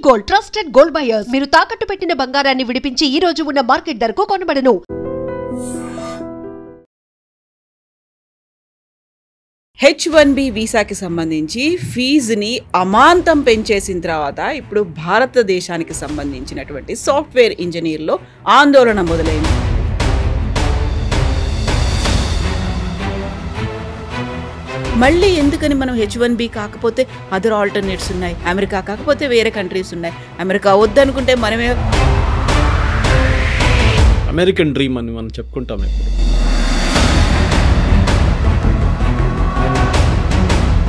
Gold, trusted gold buyers. మీరు తాకట్టు పెట్టిన బంగారాన్ని విడిపించి ఈ రోజు ఉన్న మార్కెట్ ధరకు కొనబడను. H1B వీసాకి సంబంధించి ఫీజుని అమాంతం పెంచేసిన తర్వాత ఇప్పుడు భారతదేశానికి సంబంధించినటువంటి సాఫ్ట్వేర్ ఇంజనీర్లో ఆందోళన మొదలైంది. మళ్ళీ ఎందుకని మనం H1B కాకపోతే అదర్ ఆల్టర్నేట్స్ ఉన్నాయి, అమెరికా కాకపోతే వేరే కంట్రీస్ ఉన్నాయి, అమెరికా వద్దనుకుంటే మనమే అమెరికన్ డ్రీమ్ అని మనం చెప్పుకుంటాం ఇప్పుడు.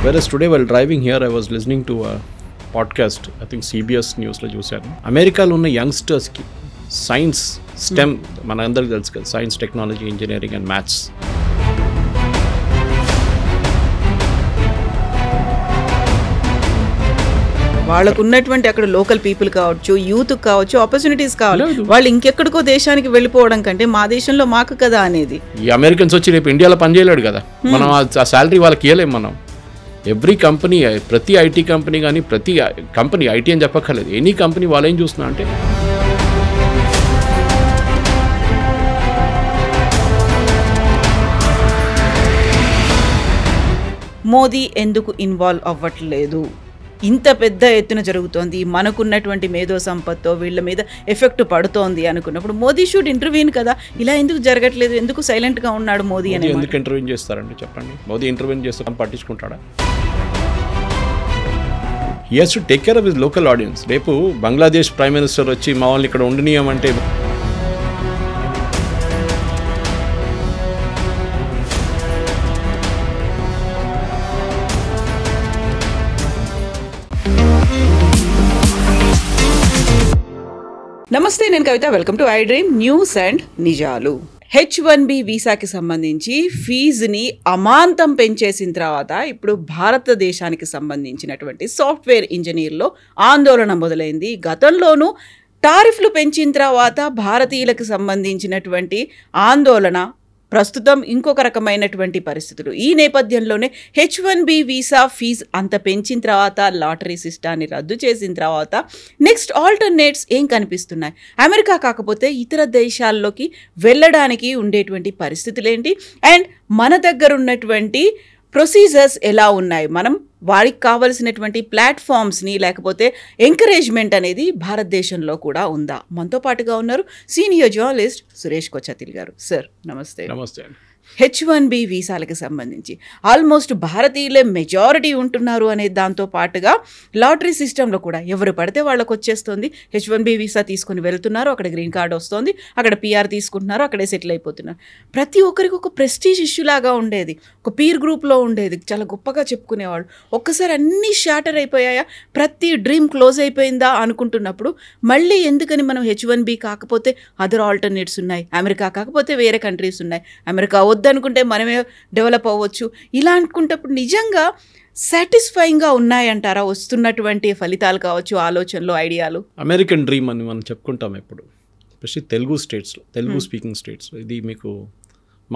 Whereas today while driving here I was listening to a podcast, I think CBS న్యూస్లో చూశాను. అమెరికాలో ఉన్న యంగ్స్టర్స్కి సైన్స్ స్టెమ్ మన అందరికీ తెలుసు కదా, science, technology, engineering and maths, వాళ్ళకు ఉన్నటువంటి అక్కడ లోకల్ పీపుల్ కావచ్చు, యూత్ కావచ్చు, ఆపర్చునిటీస్ కావాలి. వాళ్ళు ఇంకెక్కడికో దేశానికి వెళ్ళిపోవడం కంటే మా దేశంలో మాకు కదా అనేది. ఈ అమెరికన్స్ వచ్చి రేపు ఇండియాలో పనిచేయలేడు కదా, మనం ఆ శాలరీ వాళ్ళకి ఇవ్వలేము. మనం ఎవ్రీ కంపెనీ, ప్రతి ఐటీ కంపెనీ కానీ, ప్రతి కంపెనీ, ఐటీ అని చెప్పక్కర్లేదు, ఎనీ కంపెనీ వాళ్ళు ఏం చూస్తున్నా అంటే మోదీ ఎందుకు ఇన్వాల్వ్ అవ్వట్లేదు? ఇంత పెద్ద ఎత్తున జరుగుతోంది, మనకున్నటువంటి మేధో సంపత్తో వీళ్ళ మీద ఎఫెక్ట్ పడుతోంది అనుకున్నప్పుడు మోదీ షుడ్ ఇంటర్వ్యూన్ కదా. ఇలా ఎందుకు జరగట్లేదు? ఎందుకు సైలెంట్గా ఉన్నాడు మోదీ అని? ఎందుకు ఇంటర్వ్యూన్ చేస్తారండి చెప్పండి? మోదీ ఇంటర్వ్యూన్ చేస్తే పట్టించుకుంటాడా? He has to take care of his local audience. రేపు బంగ్లాదేశ్ ప్రైమ్ మినిస్టర్ వచ్చి మా వాళ్ళని ఇక్కడ ఉండనీయమంటే నమస్తే, నేను Kavitha. Welcome to I dream news and నిజాలు. H1B వీసాకి సంబంధించి ఫీజుని అమాంతం పెంచేసిన తర్వాత ఇప్పుడు భారతదేశానికి సంబంధించినటువంటి సాఫ్ట్వేర్ ఇంజనీర్లో ఆందోళన మొదలైంది. గతంలోనూ టారిఫ్లు పెంచిన తర్వాత భారతీయులకు సంబంధించినటువంటి ఆందోళన, ప్రస్తుతం ఇంకొక రకమైనటువంటి పరిస్థితులు. ఈ నేపథ్యంలోనే H1B వీసా ఫీజు అంత పెంచిన తర్వాత, లాటరీ సిస్టాన్ని రద్దు చేసిన తర్వాత నెక్స్ట్ ఆల్టర్నేట్స్ ఏం కనిపిస్తున్నాయి? అమెరికా కాకపోతే ఇతర దేశాల్లోకి వెళ్ళడానికి ఉండేటువంటి పరిస్థితులు ఏంటి? అండ్ మన దగ్గర ఉన్నటువంటి ప్రొసీజర్స్ ఎలా ఉన్నాయి? మనం వారికి కావలసినటువంటి ప్లాట్ఫామ్స్ని, లేకపోతే ఎంకరేజ్మెంట్ అనేది భారతదేశంలో కూడా ఉందా? మనతో పాటుగా ఉన్నారు సీనియర్ జర్నలిస్ట్ సురేష్ కొచ్చతిల్ గారు. సార్ నమస్తే. నమస్తే. H1B వీసాలకు సంబంధించి ఆల్మోస్ట్ భారతీయులే మెజారిటీ ఉంటున్నారు అనే దాంతో పాటుగా లాటరీ సిస్టంలో కూడా ఎవరు పడితే వాళ్ళకు వచ్చేస్తుంది. H1B వీసా తీసుకుని వెళ్తున్నారు, అక్కడ గ్రీన్ కార్డ్ వస్తుంది, అక్కడ PR తీసుకుంటున్నారు, అక్కడే సెటిల్ అయిపోతున్నారు. ప్రతి ఒక్కరికి ఒక ప్రెస్టీజ్ ఇష్యూ లాగా ఉండేది, ఒక పీర్ గ్రూప్లో ఉండేది, చాలా గొప్పగా చెప్పుకునేవాళ్ళు. ఒక్కసారి అన్నీ షాటర్ అయిపోయాయా, ప్రతి డ్రీమ్ క్లోజ్ అయిపోయిందా అనుకుంటున్నప్పుడు మళ్ళీ ఎందుకని మనం H1B కాకపోతే అదర్ ఆల్టర్నేట్స్ ఉన్నాయి, అమెరికా కాకపోతే వేరే కంట్రీస్ ఉన్నాయి, అమెరికా వద్దనుకుంటే మనమే డెవలప్ అవ్వచ్చు, ఇలా అనుకుంటప్పుడు నిజంగా సాటిస్ఫైయింగ్గా ఉన్నాయంటారా వస్తున్నటువంటి ఫలితాలు కావచ్చు, ఆలోచనలు, ఐడియాలు? అమెరికన్ డ్రీమ్ అని మనం చెప్పుకుంటాం ఎప్పుడు, ఎస్పెషల్లీ తెలుగు స్టేట్స్లో, తెలుగు స్పీకింగ్ స్టేట్స్. ఇది మీకు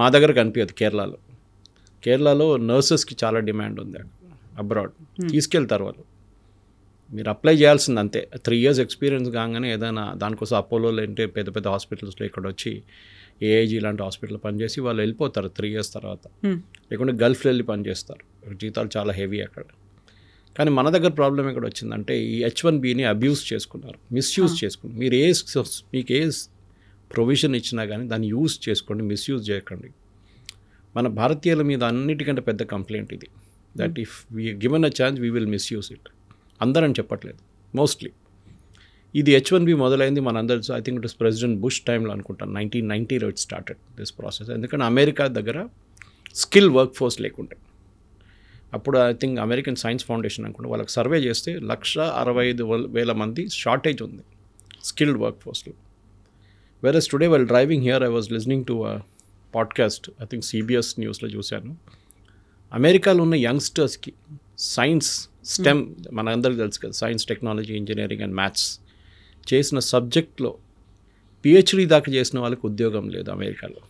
మా దగ్గర కనిపించదు. కేరళలో నర్సెస్కి చాలా డిమాండ్ ఉంది. అబ్రాడ్ తీసుకెళ్తారు వాళ్ళు, మీరు అప్లై చేయాల్సింది అంతే. 3 years ఎక్స్పీరియన్స్ కాగానే ఏదైనా దానికోసం అపోలోలో అంటే పెద్ద పెద్ద హాస్పిటల్స్లో ఇక్కడ వచ్చి ఏఐజీ లాంటి హాస్పిటల్ పనిచేసి వాళ్ళు వెళ్ళిపోతారు 3 years తర్వాత. లేకుంటే గల్ఫ్లో వెళ్ళి పనిచేస్తారు, జీతాలు చాలా హెవీ అక్కడ. కానీ మన దగ్గర ప్రాబ్లం ఎక్కడ వచ్చిందంటే ఈ H1Bని అబ్యూస్ చేసుకున్నారు, మిస్యూజ్ చేసుకున్నారు. మీకు ఏ ప్రొవిజన్ ఇచ్చినా కానీ దాన్ని యూజ్ చేసుకోండి, మిస్యూజ్ చేయకండి. మన భారతీయుల మీద అన్నిటికంటే పెద్ద కంప్లైంట్ ఇది, that if we given a chance we will misuse it. అందరని చెప్పట్లేదు, మోస్ట్లీ. ఇది H1B మొదలైంది మనందరూ, I think it was president Bush టైంలో అనుకుంటాను, 1990లో ఇట్ స్టార్టెడ్ దిస్ ప్రాసెస్. ఎందుకంటే అమెరికా దగ్గర స్కిల్ వర్క్ ఫోర్స్ లేకుండే. అప్పుడు ఐ థింక్ అమెరికన్ సైన్స్ ఫౌండేషన్ అనుకుంటే వాళ్ళకి సర్వే చేస్తే 165,000 మంది షార్టేజ్ ఉంది స్కిల్డ్ వర్క్ ఫోర్స్లో. Versus today while driving here I was listening to a podcast, I think CBS న్యూస్లో చూశాను. అమెరికాలో ఉన్న యంగ్స్టర్స్కి సైన్స్ స్టెమ్ మన అందరికీ తెలుసు కదా, science, technology, engineering and maths చేసిన సబ్జెక్ట్లో PhD దాకా చేసిన వాళ్ళకి ఉద్యోగం లేదు అమెరికాలో.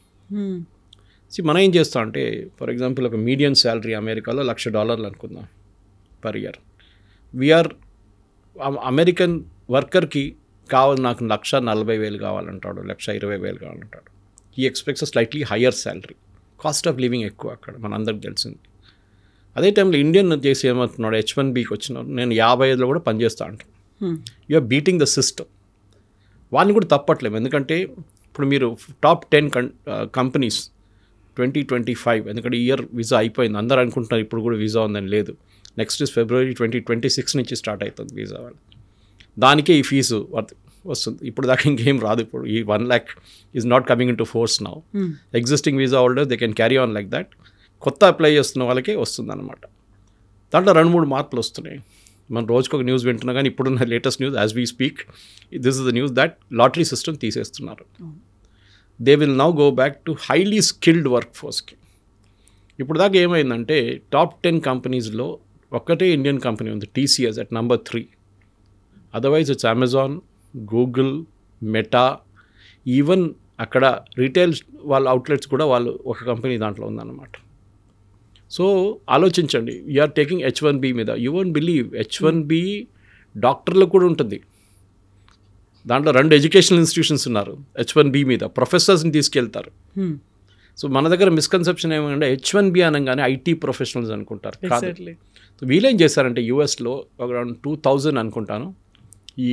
మనం ఏం చేస్తాం అంటే, ఫర్ ఎగ్జాంపుల్ ఒక మీడియం శాలరీ అమెరికాలో $1,00,000 అనుకుందాం పర్ ఇయర్. వీఆర్ అమెరికన్ వర్కర్కి కావాలి నాకు 1,40,000 కావాలంటాడు, 1,20,000 కావాలంటాడు. ఈ expects slightly higher salary. Cost of living ఎక్కువ అక్కడ, మనందరికి తెలిసింది. అదే టైంలో ఇండియన్ చేసి ఏమవుతున్నాడు, H1Bకి వచ్చినాడు, నేను 55లో కూడా పనిచేస్తా అంటాను. You're beating the system. వాళ్ళని కూడా తప్పట్లేము, ఎందుకంటే ఇప్పుడు మీరు టాప్ 10 కంపెనీస్ 2025, ఎందుకంటే ఇయర్ వీసా అయిపోయింది, అందరూ అనుకుంటున్నారు ఇప్పుడు కూడా వీసా ఉందని. లేదు, నెక్స్ట్ ఇస్ February 2026 నుంచి స్టార్ట్ అవుతుంది వీసా వాళ్ళు. దానికే ఈ ఫీజు వస్తుంది. ఇప్పుడు దాకా ఇంకేం రాదు. ఇప్పుడు ఈ 1 lakh is not coming in to force now. Existing visa holders they can carry on like that. కొత్త అప్లై చేస్తున్న వాళ్ళకే వస్తుంది అనమాట. దాంట్లో 2-3 మార్పులు వస్తున్నాయి. మనం రోజుకు ఒక న్యూస్ వింటున్నా, కానీ ఇప్పుడున్న latest news as we speak, this is the news that lottery system తీసేస్తున్నారు. They will now go back to highly skilled work ఫోర్స్కి. ఇప్పుడు దాకా ఏమైందంటే టాప్ 10 కంపెనీస్లో ఒక్కటే ఇండియన్ కంపెనీ ఉంది, TCS at number 3. Otherwise it's Amazon, Google, Meta, even అక్కడ retail వాళ్ళ అవుట్లెట్స్ కూడా వాళ్ళు ఒక కంపెనీ దాంట్లో ఉందన్నమాట. సో ఆలోచించండి, యూఆర్ టేకింగ్ H1B మీద. యూ వోంట్ బిలీవ్, H1B డాక్టర్లకు కూడా ఉంటుంది. దాంట్లో 2 ఎడ్యుకేషనల్ ఇన్స్టిట్యూషన్స్ ఉన్నారు H1B మీద, ప్రొఫెసర్స్ని తీసుకెళ్తారు. సో మన దగ్గర మిస్కన్సెప్షన్ ఏమంటే H1B అనగానే IT ప్రొఫెషనల్స్ అనుకుంటారు. సో వీళ్ళేం చేశారంటే యూఎస్లో అరౌండ్ 2000 అనుకుంటాను ఈ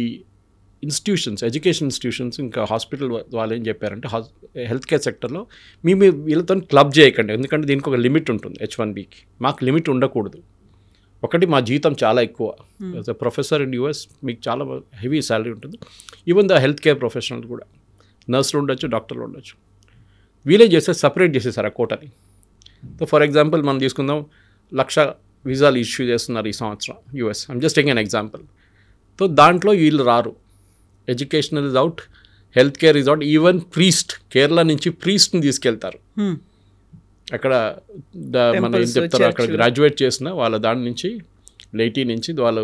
ఇన్స్టిట్యూషన్స్, ఎడ్యుకేషన్ ఇన్స్టిట్యూషన్స్, ఇంకా హాస్పిటల్ వాళ్ళు ఏం చెప్పారంటే హెల్త్ కేర్ సెక్టర్లో మేము వీళ్ళతో క్లబ్ చేయకండి, ఎందుకంటే దీనికి ఒక లిమిట్ ఉంటుంది H1Bకి. మాకు లిమిట్ ఉండకూడదు. ఒకటి, మా జీతం చాలా ఎక్కువ. As a professor in US మీకు చాలా హెవీ శాలరీ ఉంటుంది. Even the health care professional కూడా, నర్సులు ఉండొచ్చు, డాక్టర్లు ఉండొచ్చు. వీలే చేస్తే సపరేట్ చేసేసారు ఆ కోటని. సో ఫర్ ఎగ్జాంపుల్ మనం తీసుకుందాం, 1,00,000 వీసాలు ఇష్యూ చేస్తున్నారు ఈ సంవత్సరం US. I'm just taking an example. So దాంట్లో వీళ్ళు రారు. Educational is out, health care is out, even priest, Kerala నుంచి ప్రీస్ట్ని తీసుకెళ్తారు. అక్కడ మనం ఏం చెప్తారు, అక్కడ గ్రాడ్యుయేట్ చేసిన వాళ్ళ దాని నుంచి లైటీ నుంచి వాళ్ళు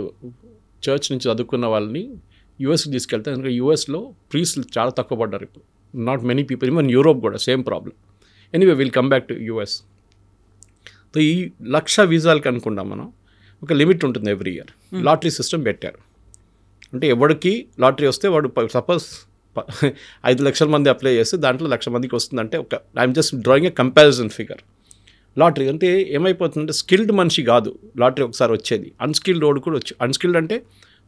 చర్చ్ నుంచి చదువుకున్న వాళ్ళని యూఎస్కి తీసుకెళ్తారు. ఎందుకంటే యూఎస్లో ప్రీస్ట్లు చాలా తక్కువ పడ్డారు ఇప్పుడు. Not many people, even Europe కూడా same problem. Anyway will come back to US. So ఈ 1,00,000 వీసాలకు అనుకుంటాం మనం, ఒక లిమిట్ ఉంటుంది ఎవ్రీ ఇయర్. లాటరీ సిస్టమ్ పెట్టారు. అంటే ఎవరికి లాటరీ వస్తే వాడు సపోజ్ 5 లక్షల మంది అప్లై చేస్తే దాంట్లో 1,00,000 మందికి వస్తుందంటే ఒక I'm just drawing A comparison figure. Lottery అంటే ఏమైపోతుందంటే స్కిల్డ్ మనిషి కాదు లాటరీ ఒకసారి వచ్చేది, అన్స్కిల్డ్ రోడ్ కూడా వచ్చి. అన్స్కిల్డ్ అంటే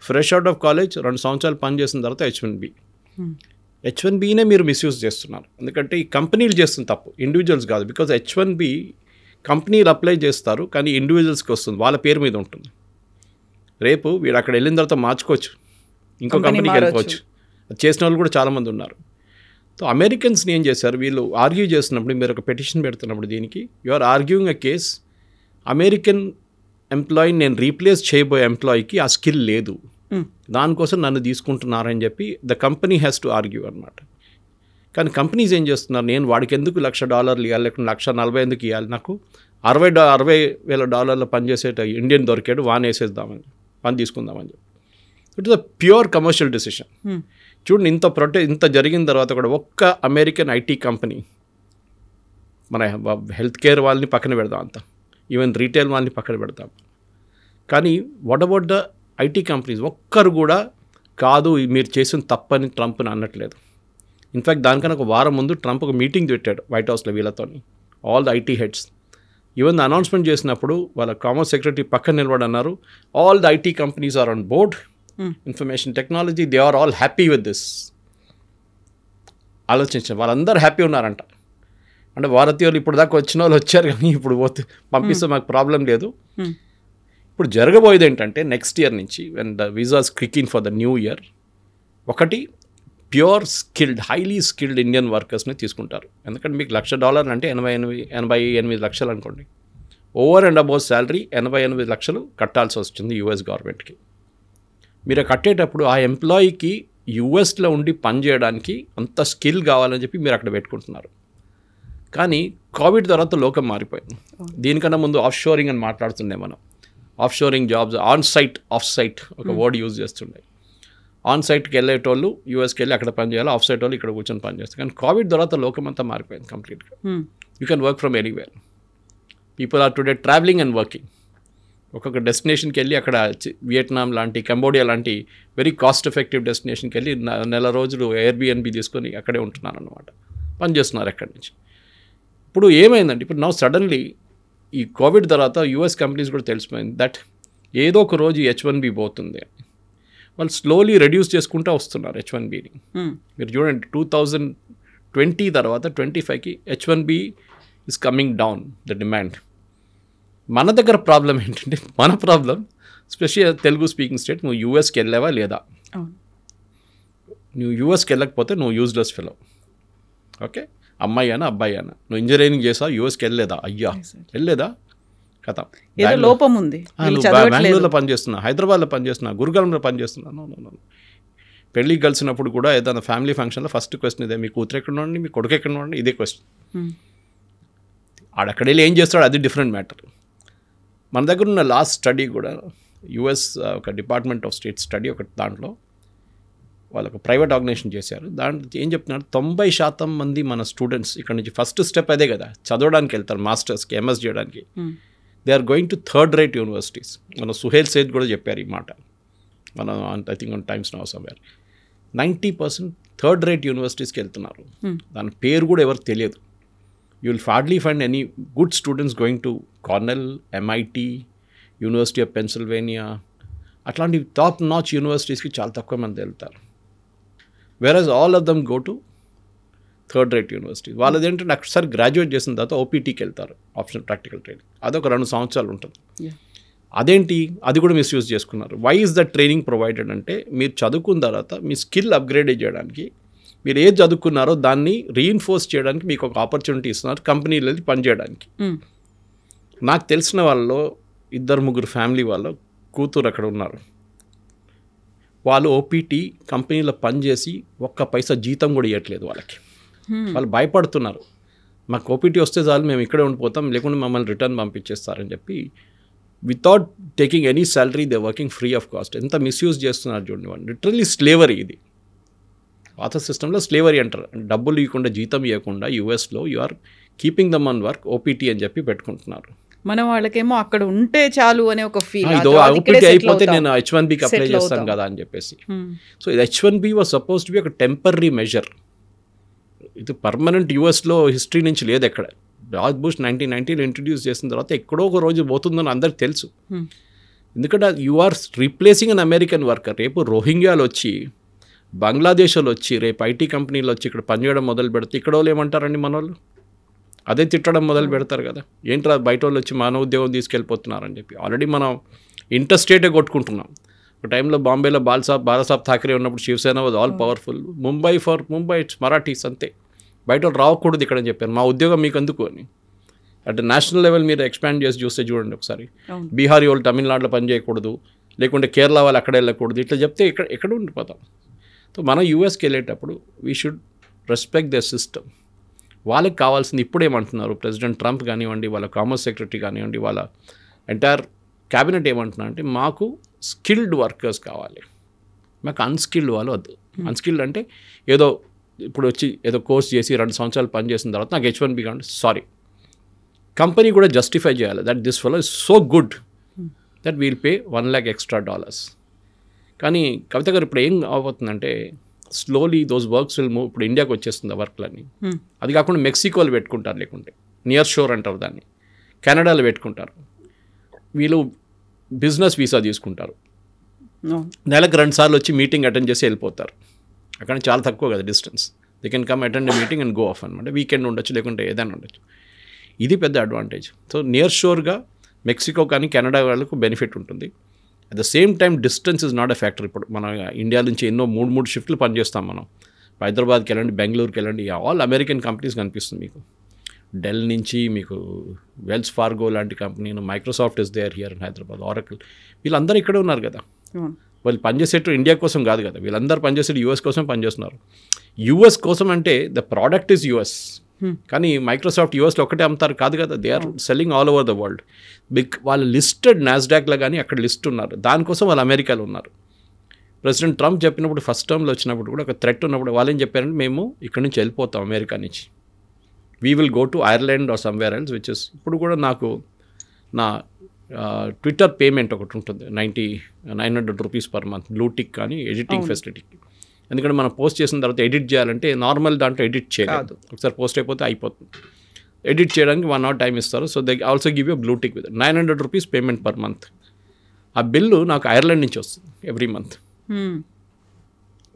ఫ్రెష్ అవుట్ ఆఫ్ కాలేజ్ 2 సంవత్సరాలు పని చేసిన తర్వాత H1Bనే మీరు మిస్యూజ్ చేస్తున్నారు. ఎందుకంటే ఈ కంపెనీలు చేస్తుంది తప్పు, ఇండివిజువల్స్ కాదు. బికాజ్ H1B కంపెనీలు అప్లై చేస్తారు, కానీ ఇండివిజువల్స్కి వస్తుంది, వాళ్ళ పేరు మీద ఉంటుంది. రేపు వీడు అక్కడ వెళ్ళిన తర్వాత మార్చుకోవచ్చు, ఇంకో కంపెనీకి వెళ్ళిపోవచ్చు. చేసిన వాళ్ళు కూడా చాలామంది ఉన్నారు. సో అమెరికన్స్ని ఏం చేశారు, వీళ్ళు ఆర్గ్యూ చేస్తున్నప్పుడు, మీరు ఒక పెటిషన్ పెడుతున్నప్పుడు దీనికి you are arguing a case, American ఎంప్లాయీని నేను రీప్లేస్ చేయబోయే ఎంప్లాయీకి ఆ స్కిల్ లేదు, దానికోసం నన్ను తీసుకుంటున్నారని చెప్పి the company has to argue అనమాట. కానీ కంపెనీస్ ఏం చేస్తున్నారు, నేను వాడికి ఎందుకు $1,00,000 ఇవ్వాలి, లేకుండా 1,40,000 ఎందుకు ఇవ్వాలి, నాకు $60,000 పనిచేసేట ఇండియన్ దొరికాడు, వేసేద్దామని పని తీసుకుందామని చెప్పి. It is a pure commercial decision. చూడండి, ఇంత జరిగిన తర్వాత కూడా ఒక్క అమెరికన్ IT కంపెనీ, మన హెల్త్ కేర్ వాళ్ళని పక్కన పెడదాం, అంతా ఈవెన్ రీటైల్ వాళ్ళని పక్కన పెడతాం, కానీ what about the IT companies ఒక్కరు కూడా కాదు మీరు చేసిన తప్పని ట్రంప్ని అనట్లేదు. ఇన్ఫ్యాక్ట్ దానికన్నా ఒక వారం ముందు ట్రంప్ ఒక మీటింగ్ పెట్టాడు వైట్ హౌస్లో వీళ్ళతో, all the IT heads. Even announcement చేసినప్పుడు వాళ్ళ కామర్స్ సెక్రటరీ పక్కన నిలబడన్నారు, all the IT companies are on board, information technology, they are all happy with this. ఆలోచించారు, వాళ్ళందరూ హ్యాపీ ఉన్నారంట. అంటే భారతీయులు ఇప్పుడు దాకా వచ్చిన వాళ్ళు వచ్చారు, కానీ ఇప్పుడు పంపిస్తే మాకు ప్రాబ్లం లేదు. ఇప్పుడు జరగబోయేది ఏంటంటే నెక్స్ట్ ఇయర్ నుంచి when the visas click in for the new year, ఒకటి pure skilled, highly skilled Indian వర్కర్స్ని తీసుకుంటారు. ఎందుకంటే మీకు $1,00,000 అంటే 88 లక్షలు అనుకోండి, ఓవర్ అండ్ అబౌవ్ శాలరీ 88 లక్షలు కట్టాల్సి వస్తుంది యూఎస్ గవర్నమెంట్కి. మీరు కట్టేటప్పుడు ఆ ఎంప్లాయీకి యూఎస్లో ఉండి పనిచేయడానికి అంత స్కిల్ కావాలని చెప్పి మీరు అక్కడ పెట్టుకుంటున్నారు. కానీ కోవిడ్ తర్వాత లోకం మారిపోయింది. దీనికన్నా ముందు ఆఫ్ షోరింగ్ అని మాట్లాడుతుండే మనం. Offshoring jobs, on site, off site ఒక వర్డ్ యూజ్ చేస్తుండే. ఆన్ సైట్కి వెళ్ళేటోళ్ళు యూఎస్కి వెళ్ళి అక్కడ పని చేయాలి, ఆఫ్ సైట్ వాళ్ళు ఇక్కడ కూర్చొని పని చేస్తారు. కానీ కోవిడ్ తర్వాత లోకం అంతా మారిపోయింది కంప్లీట్గా. You can work from anywhere. People are today travelling and working. ఒక్కొక్క డెస్టినేషన్కి వెళ్ళి అక్కడ వియట్నాం లాంటి కంబోడియా లాంటి వెరీ కాస్ట్ ఎఫెక్టివ్ డెస్టినేషన్కి వెళ్ళి నెల రోజులు ఎయిర్బిఎన్బి తీసుకొని అక్కడే ఉంటున్నారు అనమాట, పనిచేస్తున్నారు అక్కడి నుంచి. ఇప్పుడు ఏమైందంటే ఇప్పుడు నా సడన్లీ ఈ కోవిడ్ తర్వాత యూఎస్ కంపెనీస్ కూడా తెలిసిపోయింది దట్ ఏదో ఒక రోజు H1B పోతుంది. వాళ్ళు స్లోలీ రెడ్యూస్ చేసుకుంటూ వస్తున్నారు H1Bని. మీరు చూడండి 2020 తర్వాత 25కి H1B is coming down the demand. మన దగ్గర ప్రాబ్లం ఏంటంటే మన problem special Telugu speaking state, నువ్వు యూఎస్కి వెళ్ళావా లేదా? నువ్వు యూఎస్కి వెళ్ళకపోతే నువ్వు యూజ్లెస్ ఫెలో. ఓకే, అమ్మాయి అయినా అబ్బాయి అయినా, నువ్వు ఇంజనీరింగ్ చేసావు యూఎస్కి వెళ్ళలేదా? అయ్యా వెళ్ళలేదా కథ, లోపం ఉంది. బెంగళూరులో పనిచేస్తున్నా, హైదరాబాద్లో పనిచేస్తున్నా, గురుగాలంలో పనిచేస్తున్నా. నో పెళ్ళికి కలిసినప్పుడు కూడా ఏదైనా ఫ్యామిలీ ఫంక్షన్లో ఫస్ట్ క్వశ్చన్ ఇదే, మీ కూతురు ఎక్కడ ఉండండి, మీ కొడుకు ఎక్కడ ఉండండి, ఇదే క్వశ్చన్. ఆడక్కడ వెళ్ళి ఏం చేస్తాడు అది డిఫరెంట్ మ్యాటర్. మన దగ్గర ఉన్న లాస్ట్ స్టడీ కూడా యుఎస్ ఒక డిపార్ట్మెంట్ ఆఫ్ స్టేట్ స్టడీ ఒకటి, దాంట్లో వాళ్ళు ఒక ప్రైవేట్ ఆర్గనైజేషన్ చేశారు. దాంట్లో ఏం చెప్తున్నారు, 90% మంది మన స్టూడెంట్స్ ఇక్కడ నుంచి ఫస్ట్ స్టెప్ అదే కదా, చదవడానికి వెళ్తారు, మాస్టర్స్కి ఎంఎస్ చేయడానికి. They are going to third rate universities. మన సుహేల్ సేథ్ కూడా చెప్పారు ఈ మాట, మన I think on Times Now somewhere. 90% third rate యూనివర్సిటీస్కి వెళ్తున్నారు. దాని పేరు కూడా ఎవరికి తెలియదు. You will hardly find any good students going to Cornell, MIT, university of Pennsylvania, అట్లాంటి టాప్ నాచ్ యూనివర్సిటీస్కి చాలా తక్కువ మంది వెళ్తారు. Versus all of them go to third rate university. వాళ్ళది ఏంటంటే ఒకసారి గ్రాడ్యుయేట్ చేసిన తర్వాత OPTకి వెళ్తారు, ఆప్షన్ ప్రాక్టికల్ ట్రైనింగ్. అదొక 2 సంవత్సరాలు ఉంటుంది. అదేంటి, అది కూడా మిస్యూజ్ చేసుకున్నారు. Why is the training provided అంటే, మీరు చదువుకున్న తర్వాత మీ స్కిల్ అప్గ్రేడ్ చేయడానికి, మీరు ఏది చదువుకున్నారో దాన్ని రీఇన్ఫోర్స్ చేయడానికి మీకు ఒక ఆపర్చునిటీ ఇస్తున్నారు కంపెనీలో పనిచేయడానికి. నాకు తెలిసిన వాళ్ళలో 2-3 ఫ్యామిలీ వాళ్ళ కూతురు అక్కడ ఉన్నారు. వాళ్ళు OPT కంపెనీలో పనిచేసి ఒక్క పైసా జీతం కూడా ఇవ్వట్లేదు వాళ్ళకి. వాళ్ళు భయపడుతున్నారు, మాకు OPT వస్తే చాలు మేము ఇక్కడే ఉండిపోతాం, లేకుంటే మమ్మల్ని రిటర్న్ పంపించేస్తారని చెప్పి without taking any salary they working free of cost. ఎంత మిస్యూజ్ చేస్తున్నారు చూడండి వాళ్ళు. లిటరల్లీ స్లేవరీ ఇది. పాత సిస్టంలో స్లేవరీ అంటారు, డబ్బులు ఇవ్వకుండా జీతం ఇవ్వకుండా యూఎస్లో you are keeping them on work, OPT అని చెప్పి పెట్టుకుంటున్నారు. మన వాళ్ళకేమో అక్కడ ఉంటే చాలు అనే ఒక ఫీల్, OPT అయిపోతే నేను H1Bకి అప్లై చేస్తాను కదా అని చెప్పేసి. సో ఇది H1B was suppose to be ఒక టెంపరీ మెజర్. ఇది పర్మనెంట్ యూఎస్లో హిస్టరీ నుంచి లేదు ఎక్కడ. జార్జ్ బుష్ 1990లో ఇంట్రడ్యూస్ చేసిన తర్వాత ఎక్కడో ఒక రోజు పోతుందని అందరికి తెలుసు. ఎందుకంటే you are replacing an American worker. రేపు రోహింగ్యాలు వచ్చి, బంగ్లాదేశ్లో వచ్చి, రేపు IT కంపెనీలు వచ్చి ఇక్కడ పనిచేయడం మొదలు పెడితే ఇక్కడ వాళ్ళు ఏమంటారండి, మన వాళ్ళు అదే తిట్టడం మొదలు పెడతారు కదా, ఏంట్రా బయట వాళ్ళు వచ్చి మన ఉద్యోగం తీసుకెళ్ళిపోతున్నారని చెప్పి. ఆల్రెడీ మనం ఇంటర్స్టేటే కొట్టుకుంటున్నాం. ఒక టైంలో బాంబేలో బాలాసాబ్ ఠాకరే ఉన్నప్పుడు Shiv Sena was all powerful. Mumbai it's Marathis అంతే, బయట వాళ్ళు రావకూడదు ఇక్కడ అని చెప్పారు. మా ఉద్యోగం మీకు ఎందుకు అని. అంటే నేషనల్ లెవెల్ మీరు ఎక్స్పాండ్ చేసి చూస్తే చూడండి ఒకసారి, బీహారీ వాళ్ళు తమిళనాడులో పని చేయకూడదు, లేకుంటే కేరళ వాళ్ళు అక్కడ వెళ్ళకూడదు, ఇట్లా చెప్తే ఎక్కడ ఉండిపోతాం. సో మనం యూఎస్కి వెళ్ళేటప్పుడు we should respect the system. వాళ్ళకి కావాల్సింది ఇప్పుడేమంటున్నారు ప్రెసిడెంట్ ట్రంప్ కానివ్వండి, వాళ్ళ కామర్స్ సెక్రటరీ కానివ్వండి, వాళ్ళ ఎంటైర్ క్యాబినెట్ ఏమంటున్నారు అంటే, మాకు స్కిల్డ్ వర్కర్స్ కావాలి, మాకు అన్స్కిల్డ్ వాళ్ళు వద్దు. అన్స్కిల్డ్ అంటే ఏదో ఇప్పుడు వచ్చి ఏదో కోర్స్ చేసి 2 సంవత్సరాలు పని చేసిన తర్వాత నాకు H1B కావాలి. సారీ, కంపెనీ కూడా జస్టిఫై చేయాలి that this fellow is so good that we'll pay $1 lakh extra. కానీ కవిత గారు ఇప్పుడు ఏం అవబోతుందంటే, slowly those works will move. ఇప్పుడు ఇండియాకి వచ్చేస్తుంది ఆ వర్క్లన్నీ. అది కాకుండా మెక్సికోలో పెట్టుకుంటారు, లేకుంటే నియర్ షోర్ అంటారు దాన్ని, కెనడాలో పెట్టుకుంటారు. వీళ్ళు బిజినెస్ వీసా తీసుకుంటారు, నెలకు 2 సార్లు వచ్చి మీటింగ్ అటెండ్ చేసి వెళ్ళిపోతారు. అక్కడ చాలా తక్కువ కదా distance, they can come attend meeting and go of అనమాట. వీకెండ్ ఉండొచ్చు, లేకుంటే ఏదైనా ఉండొచ్చు. ఇది పెద్ద అడ్వాంటేజ్. సో నియర్ షోర్గా మెక్సికో కానీ కెనడా వాళ్ళకు బెనిఫిట్ ఉంటుంది. At the same time distance is not a factor. ఇప్పుడు మన ఇండియా నుంచి ఎన్నో 3 షిఫ్ట్లు పనిచేస్తాం మనం. హైదరాబాద్కి వెళ్ళండి, బెంగళూరుకి వెళ్ళండి, ఆల్ అమెరికన్ కంపెనీస్ కనిపిస్తుంది మీకు. డెల్ నుంచి మీకు వెల్స్ ఫార్గో లాంటి company, Microsoft is there here in Hyderabad, Oracle, వీళ్ళందరూ ఇక్కడే ఉన్నారు కదా. వాళ్ళు పనిచేసేట్టు ఇండియా కోసం కాదు కదా, వీళ్ళందరూ పనిచేసేది యూఎస్ కోసం పనిచేస్తున్నారు. యూఎస్ కోసం అంటే ద ప్రోడక్ట్ ఈజ్ యూఎస్, కానీ మైక్రోసాఫ్ట్ యూఎస్లో ఒకటే అమ్ముతారు కాదు కదా, they are selling all over the world. వాళ్ళు లిస్టెడ్ నాస్డాక్లో కానీ అక్కడ లిస్ట్ ఉన్నారు, దానికోసం వాళ్ళు అమెరికాలో ఉన్నారు. ప్రెసిడెంట్ ట్రంప్ చెప్పినప్పుడు ఫస్ట్ టర్మ్లో వచ్చినప్పుడు కూడా ఒక థ్రెట్ ఉన్నప్పుడు వాళ్ళు ఏం చెప్పారంటే, మేము ఇక్కడ నుంచి వెళ్ళిపోతాం అమెరికా నుంచి, we will go to Ireland or somewhere else, which is ఇప్పుడు కూడా నాకు నా ట్విట్టర్ పేమెంట్ ఒకటి ఉంటుంది 900 రూపీస్ పర్ మంత్, బ్లూటిక్ కానీ ఎడిటింగ్ ఫెసిలిటీకి. ఎందుకంటే మనం పోస్ట్ చేసిన తర్వాత ఎడిట్ చేయాలంటే నార్మల్ దాంట్లో ఎడిట్ చేయలేదు, ఒకసారి పోస్ట్ అయిపోతే అయిపోతుంది. ఎడిట్ చేయడానికి 1 hour టైం ఇస్తారు. So they also give you blue tick with 900 rupees payment per month. ఆ బిల్లు నాకు ఐర్లాండ్ నుంచి వస్తుంది every month.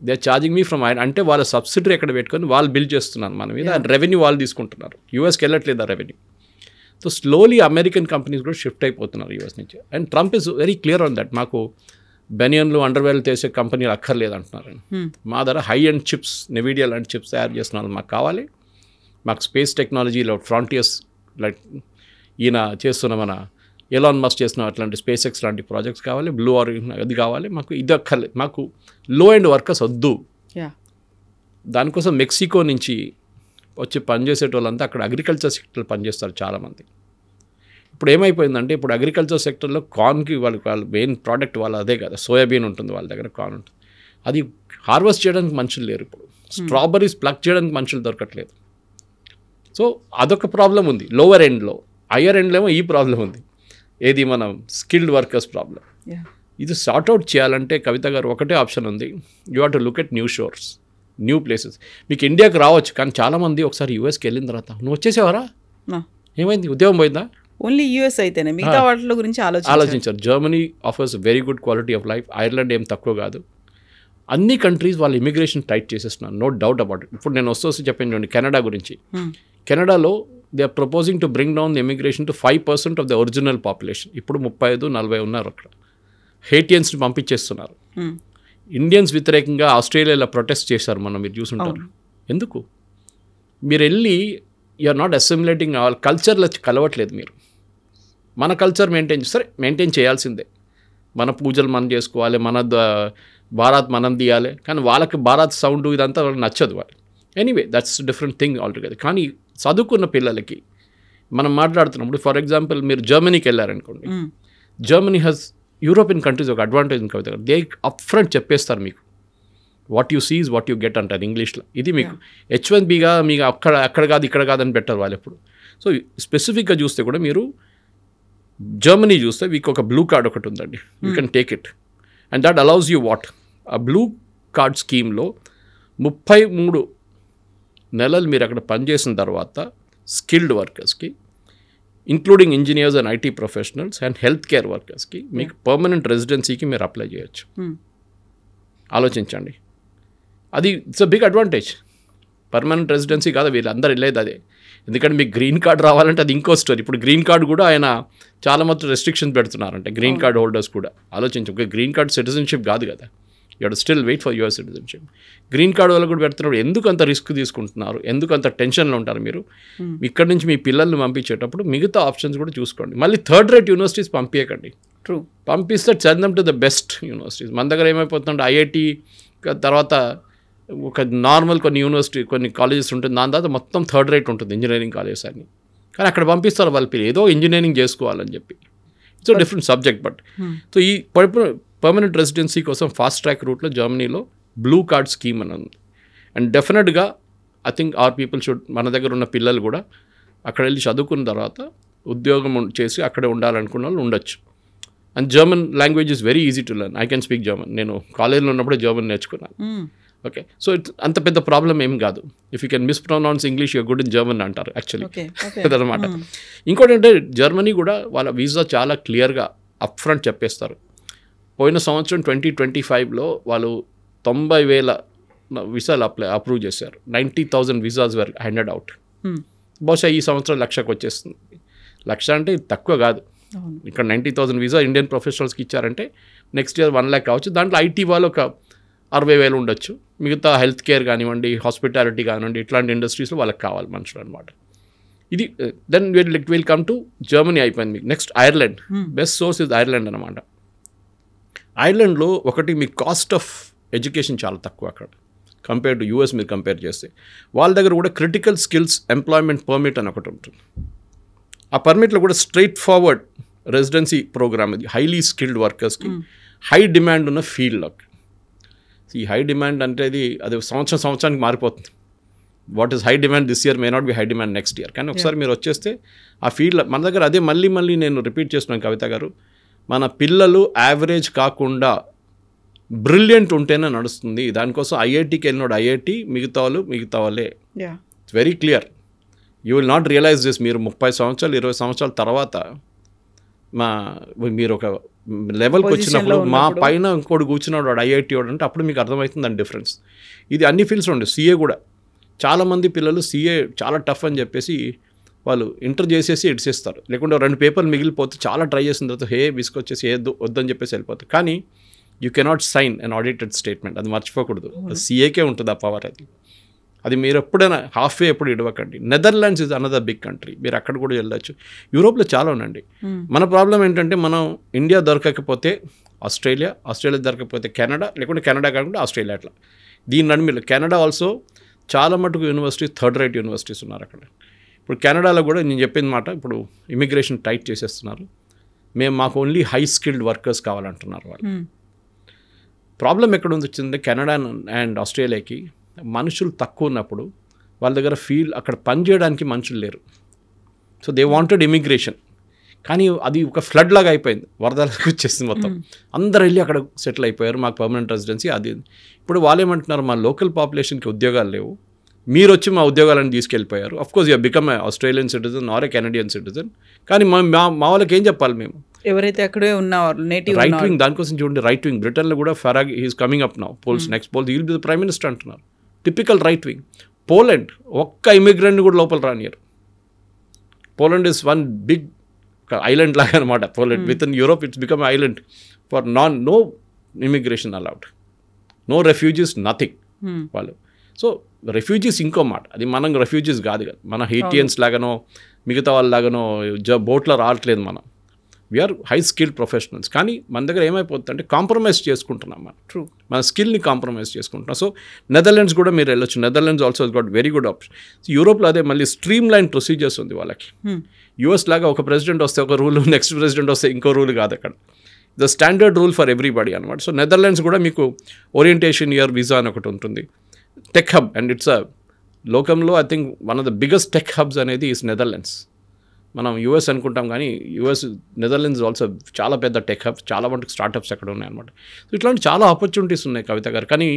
They are charging me from Ireland. అంటే వాళ్ళ సబ్సిడరీ ఎక్కడ పెట్టుకొని వాళ్ళు బిల్ చేస్తున్నారు మన మీద, రెవెన్యూ వాళ్ళు తీసుకుంటున్నారు. యూఎస్కి వెళ్ళట్లేదు ఆ revenue. So slowly American companies కూడా షిఫ్ట్ అయిపోతున్నారు యూఎస్ నుంచి. And Trump is very clear on that. మాకు బెనియన్లు అండర్వేర్లు చేసే కంపెనీలు అక్కర్లేదు అంటున్నారు. మా దగ్గర హై అండ్ చిప్స్, నెవిడియా లాంటి చిప్స్ తయారు చేస్తున్నారు మాకు కావాలి. మాకు స్పేస్ టెక్నాలజీలో ఫ్రాంటియర్స్ లైక్ ఈయన చేస్తున్న మన ఎలాన్ మస్క్ చేస్తున్న అట్లాంటి స్పేస్ ఎక్స్ లాంటి ప్రాజెక్ట్స్ కావాలి, బ్లూ ఆరిజిన్ అది కావాలి, మాకు ఇది అక్కర్లేదు, మాకు లో ఎండ్ వర్కర్స్ వద్దు. దానికోసం మెక్సికో నుంచి వచ్చి పనిచేసేటోళ్ళంతా అక్కడ అగ్రికల్చర్ సెక్టర్ పనిచేస్తారు చాలామంది. ఇప్పుడు ఏమైపోయిందంటే ఇప్పుడు అగ్రికల్చర్ సెక్టర్లో కార్న్కి వాళ్ళ మెయిన్ ప్రోడక్ట్ వాళ్ళ అదే కదా, సోయాబీన్ ఉంటుంది వాళ్ళ దగ్గర, కార్న్ ఉంటుంది. అది హార్వెస్ట్ చేయడానికి మనుషులు లేరు ఇప్పుడు. స్ట్రాబెర్రీస్ ప్లక్ చేయడానికి మనుషులు దొరకట్లేదు. సో అదొక ప్రాబ్లం ఉంది లోవర్ ఎండ్లో. హయ్యర్ ఎండ్లో ఏమో ఈ ప్రాబ్లం ఉంది, ఏది మనం స్కిల్డ్ వర్కర్స్ ప్రాబ్లం. ఇది సార్ట్అవుట్ చేయాలంటే కవిత గారు ఒకటే ఆప్షన్ ఉంది, you have to look at new షోర్స్, new places. మీకు ఇండియాకి రావచ్చు, కానీ చాలామంది ఒకసారి యూఎస్కి వెళ్ళిన తర్వాత నువ్వు వచ్చేసేవారా, ఏమైంది, ఉద్యోగం పోయిందా, ఓన్లీ యూఎస్ అయితేనే మిగతా వాటి గురించి ఆలోచించారు. Germany offers very good quality of life. Ireland ఏం తక్కువ కాదు. అన్ని కంట్రీస్ వాళ్ళు ఇమిగ్రేషన్ టైట్ చేసేస్తున్నారు, నో డౌట్ అబౌట్ ఇట్. ఇప్పుడు నేను వస్తూ చెప్పాను చూడండి కెనడా గురించి. కెనడాలో they are proposing to bring down the immigration to 5% of the original population. ఇప్పుడు 35-40 ఉన్నారు అక్కడ. హేటియన్స్ని పంపించేస్తున్నారు. ఇండియన్స్ వ్యతిరేకంగా ఆస్ట్రేలియాలో ప్రొటెస్ట్ చేశారు, మీరు చూసుంటారు. ఎందుకు మీరు వెళ్ళి యూఆర్ నాట్ అసిమిలేటింగ్ ఆల్ కల్చర్లో కలవట్లేదు. మీరు మన కల్చర్ మెయింటైన్ చేయాల్సిందే. మన పూజలు మనం చేసుకోవాలి, మన భారత్ మనం తీయాలి. కానీ వాళ్ళకి భారత్ సౌండ్ ఇదంతా వాళ్ళకి నచ్చదు. వాళ్ళు anyway that's different thing altogether. కానీ చదువుకున్న పిల్లలకి మనం మాట్లాడుతున్నప్పుడు ఫర్ ఎగ్జాంపుల్ మీరు జర్మనీకి వెళ్ళారనుకోండి, జర్మనీ హ్యాస్ యూరోపియన్ కంట్రీస్ ఒక అడ్వాంటేజ్ ఉంది కవిత. దే అప్ ఫ్రంట్ చెప్పేస్తారు మీకు, what you seize what you get అంటారు ఇంగ్లీష్లో. ఇది మీకు H1Bగా మీకు అక్కడ కాదు ఇక్కడ కాదని పెట్టారు వాళ్ళు ఎప్పుడు. సో స్పెసిఫిక్గా చూస్తే కూడా మీరు జర్మనీ చూస్తే మీకు ఒక బ్లూ కార్డ్ ఒకటి ఉందండి, you can take it and that allows you what. ఆ బ్లూ కార్డ్ స్కీమ్లో 33 నెలలు మీరు అక్కడ పనిచేసిన తర్వాత స్కిల్డ్ వర్కర్స్కి, including engineers and IT professionals and health care వర్కర్స్కి మీకు పర్మనెంట్ రెసిడెన్సీకి మీరు అప్లై చేయొచ్చు. ఆలోచించండి, అది it's a big advantage. Permanent residency కాదు, వీళ్ళందరూ వెళ్ళేది అదే. ఎందుకంటే మీకు గ్రీన్ కార్డ్ రావాలంటే అది ఇంకో స్టోరీ. ఇప్పుడు గ్రీన్ కార్డ్ కూడా ఆయన చాలా మొత్తం రెస్ట్రిక్షన్స్ పెడుతున్నారంటే గ్రీన్ కార్డ్ హోల్డర్స్ కూడా. ఆలోచించు, ఒక గ్రీన్ కార్డ్ సిటిజన్షిప్ కాదు కదా, you have to still wait for your citizenship. Green card వాళ్ళు కూడా పెడుతున్నారు. ఎందుకు అంత రిస్క్ తీసుకుంటున్నారు, ఎందుకు అంత టెన్షన్లో ఉంటారు మీరు? ఇక్కడ నుంచి మీ పిల్లల్ని పంపించేటప్పుడు మిగతా ఆప్షన్స్ కూడా చూసుకోండి. మళ్ళీ థర్డ్ రేట్ యూనివర్సిటీస్ పంపించకండి. ట్రూ, పంపిస్తే send them to the best universities. మన దగ్గర ఏమైపోతుందంటే ఐఐటి తర్వాత ఒక నార్మల్ కొన్ని యూనివర్సిటీ కొన్ని కాలేజెస్ ఉంటుంది, దాని తర్వాత మొత్తం థర్డ్ రేట్ ఉంటుంది ఇంజనీరింగ్ కాలేజెస్ అన్ని. కానీ అక్కడ పంపిస్తారు వాళ్ళ పిల్లలు ఏదో ఇంజనీరింగ్ చేసుకోవాలని చెప్పి. It's different subject. But so ఈ పర్మనెంట్ రెసిడెన్సీ కోసం ఫాస్ట్ ట్రాక్ రూట్లో జర్మనీలో బ్లూ కార్డ్ స్కీమ్ అని ఉంది. అండ్ డెఫినెట్గా I think or people should, మన దగ్గర ఉన్న పిల్లలు కూడా అక్కడ వెళ్ళి చదువుకున్న తర్వాత ఉద్యోగం చేసి అక్కడే ఉండాలనుకున్న వాళ్ళు ఉండొచ్చు. And German language is very easy to learn. I can speak German. నేను కాలేజ్లో ఉన్నప్పుడే జర్మన్ నేర్చుకున్నాను. ఓకే, సో ఇట్స్ అంత పెద్ద ప్రాబ్లం ఏం కాదు. If you can mispronounce English you're good in German అంటారు యాక్చువల్లీ. అదనమాట. ఇంకోటి అంటే జర్మనీ కూడా వాళ్ళ వీసా చాలా క్లియర్గా అప్ ఫ్రంట్ చెప్పేస్తారు. పోయిన సంవత్సరం 2025లో వాళ్ళు 90,000 వీసాలు అప్రూవ్ చేశారు. 90,000 వీసాస్ వర్ హ్యాండెడ్ అవుట్. బహుశా ఈ సంవత్సరం 1,00,000కి వచ్చేస్తుంది. 1,00,000 అంటే తక్కువ కాదు. ఇక్కడ 90,000 వీసా ఇండియన్ ప్రొఫెషనల్స్కి ఇచ్చారంటే నెక్స్ట్ ఇయర్ 1,00,000 కావచ్చు. దాంట్లో ఐటీ వాళ్ళు ఒక 60,000 ఉండొచ్చు. మిగతా హెల్త్ కేర్ కానివ్వండి, హాస్పిటాలిటీ కానివ్వండి, ఇట్లాంటి ఇండస్ట్రీస్లో వాళ్ళకి కావాలి మనుషులు అనమాట. ఇది then will come to Germany అయిపోయింది. మీకు next Ireland. Best source is Ireland అనమాట. ఐర్లాండ్లో ఒకటి మీ కాస్ట్ ఆఫ్ ఎడ్యుకేషన్ చాలా తక్కువ అక్కడ కంపేర్ టు యూఎస్. మీరు కంపేర్ చేస్తే వాళ్ళ దగ్గర కూడా క్రిటికల్ స్కిల్స్ ఎంప్లాయ్మెంట్ పర్మిట్ అని ఒకటి ఉంటుంది. ఆ పర్మిట్లో కూడా స్ట్రైట్ ఫార్వర్డ్ రెసిడెన్సీ ప్రోగ్రామ్. ఇది హైలీ స్కిల్డ్ వర్కర్స్కి హై డిమాండ్ ఉన్న ఫీల్డ్లోకి. ఈ హై డిమాండ్ అంటే అది సంవత్సరానికి మారిపోతుంది. What is high demand this year may not be high demand next year. కానీ ఒకసారి మీరు వచ్చేస్తే ఆ ఫీల్డ్ మన దగ్గర అదే మళ్ళీ నేను రిపీట్ చేస్తున్నాను కవిత గారు, మన పిల్లలు యావరేజ్ కాకుండా బ్రిలియంట్ ఉంటేనే నడుస్తుంది. దానికోసం ఐఐటీకి వెళ్ళినోడు ఐఐటీ, మిగతా వాళ్ళే. It's very clear. You will not realise this. మీరు 30 సంవత్సరాలు 20 సంవత్సరాల తర్వాత మీరు ఒక లెవెల్కి వచ్చినప్పుడు మా పైన ఇంకోటి కూర్చున్నాడు వాడు ఐఐటీ వాడు అంటే అప్పుడు మీకు అర్థమవుతుంది దాని డిఫరెన్స్. ఇది అన్ని ఫీల్డ్స్లో ఉండే. సీఏ కూడా చాలామంది పిల్లలు సీఏ చాలా టఫ్ అని చెప్పేసి వాళ్ళు ఇంటర్ చేసేసి ఇడిసేస్తారు, లేకుంటే 2 పేపర్లు మిగిలిపోతే చాలా ట్రై చేసిన తర్వాత విసుకొచ్చేసి వద్దని చెప్పేసి వెళ్ళిపోతారు. కానీ you cannot sign unaudited statement, అది మర్చిపోకూడదు. సీఏకే ఉంటుంది ఆ పవర్. అది మీరు ఎప్పుడైనా హాఫ్వే ఎప్పుడు ఇడవకండి. Netherlands is another big country, మీరు అక్కడ కూడా వెళ్ళొచ్చు. యూరోప్లో చాలా ఉండండి. మన ప్రాబ్లం ఏంటంటే మనం ఇండియా దొరకకపోతే ఆస్ట్రేలియా దొరకకపోతే కెనడా, లేకుంటే కెనడా కాకుండా ఆస్ట్రేలియా, అట్లా దీని నడుమిలో. కెనడా ఆల్సో చాలా మటుకు యూనివర్సిటీస్ థర్డ్ రేట్ యూనివర్సిటీస్ ఉన్నారు అక్కడ. ఇప్పుడు కెనడాలో కూడా నేను చెప్పిన మాట, ఇప్పుడు ఇమిగ్రేషన్ టైట్ చేసేస్తున్నారు. మాకు ఓన్లీ హై స్కిల్డ్ వర్కర్స్ కావాలంటున్నారు వాళ్ళు. ప్రాబ్లం ఎక్కడ వచ్చిందంటే కెనడా అండ్ ఆస్ట్రేలియాకి మనుషులు తక్కువ ఉన్నప్పుడు వాళ్ళ దగ్గర అక్కడ పని చేయడానికి మనుషులు లేరు. So they wanted immigration. కానీ అది ఒక ఫ్లడ్ లాగా అయిపోయింది, వరదలకు వచ్చేసింది మొత్తం. అందరు వెళ్ళి అక్కడ సెటిల్ అయిపోయారు, మాకు పర్మనెంట్ రెసిడెన్సీ అది. ఇప్పుడు వాళ్ళు ఏమంటున్నారు, మా లోకల్ పాపులేషన్కి ఉద్యోగాలు లేవు, మీరు వచ్చి మా ఉద్యోగాలను తీసుకెళ్ళిపోయారు. Of course you become a Australian citizen or a Canadian citizen. కానీ మా వాళ్ళకి ఏం చెప్పాలి మేము? ఎవరైతే అక్కడే ఉన్నవారు నేటివ్ రైట్ వింగ్, దానికోసం చూడండి రైట్ వింగ్. బ్రిటన్లో కూడా Farage he's coming up now, next polls he'll be the prime minister అంటున్నారు. Typical right wing. పోలాండ్ ఒక్క ఇమిగ్రెంట్ కూడా లోపల రానియరు. Poland is one big island లాగా అనమాట. Poland with in Europe it's become island for no immigration allowed, no refugees, nothing వాళ్ళు. So refugees ఇంకో మాట, అది మనం రెఫ్యూజీస్ కాదు కదా, మన హెయిటియన్స్ లాగానో మిగతా వాళ్ళలాగానో బోట్లో రావట్లేదు మనం. We are high skilled professionals. కానీ మన దగ్గర ఏమైపోతుందంటే కాంప్రమైజ్ చేసుకుంటున్నాం మనం. ట్రూ, మన స్కిల్ని కాంప్రమైజ్ చేసుకుంటున్నాం. సో నెదర్లాండ్స్ కూడా మీరు వెళ్ళొచ్చు. Netherlands also got very good option. యూరోప్లో అదే మళ్ళీ స్ట్రీమ్ లైన్ ప్రొసీజర్స్ ఉంది వాళ్ళకి. యూఎస్ లాగా ఒక ప్రెసిడెంట్ వస్తే ఒక రూల్, నెక్స్ట్ ప్రెసిడెంట్ వస్తే ఇంకో రూల్ కాదు అక్కడ. The standard rule for everybody అనమాట. సో నెదర్లాండ్స్ కూడా మీకు ఓరియంటేషన్ ఇయర్ వీసా అని ఒకటి ఉంటుంది. టెక్ హబ్, అండ్ ఇట్స్ లోకంలో I think one of the biggest tech hubs అనేది ఈస్ నెదర్లాండ్స్. మనం యూఎస్ అనుకుంటాం కానీ నెదర్లాండ్స్ ఆల్సో చాలా పెద్ద టెక్ హబ్స్, చాలా మటుకు స్టార్టప్స్ అక్కడ ఉన్నాయన్నమాట. సో ఇట్లాంటి చాలా ఆపర్చునిటీస్ ఉన్నాయి కవిత గారు. కానీ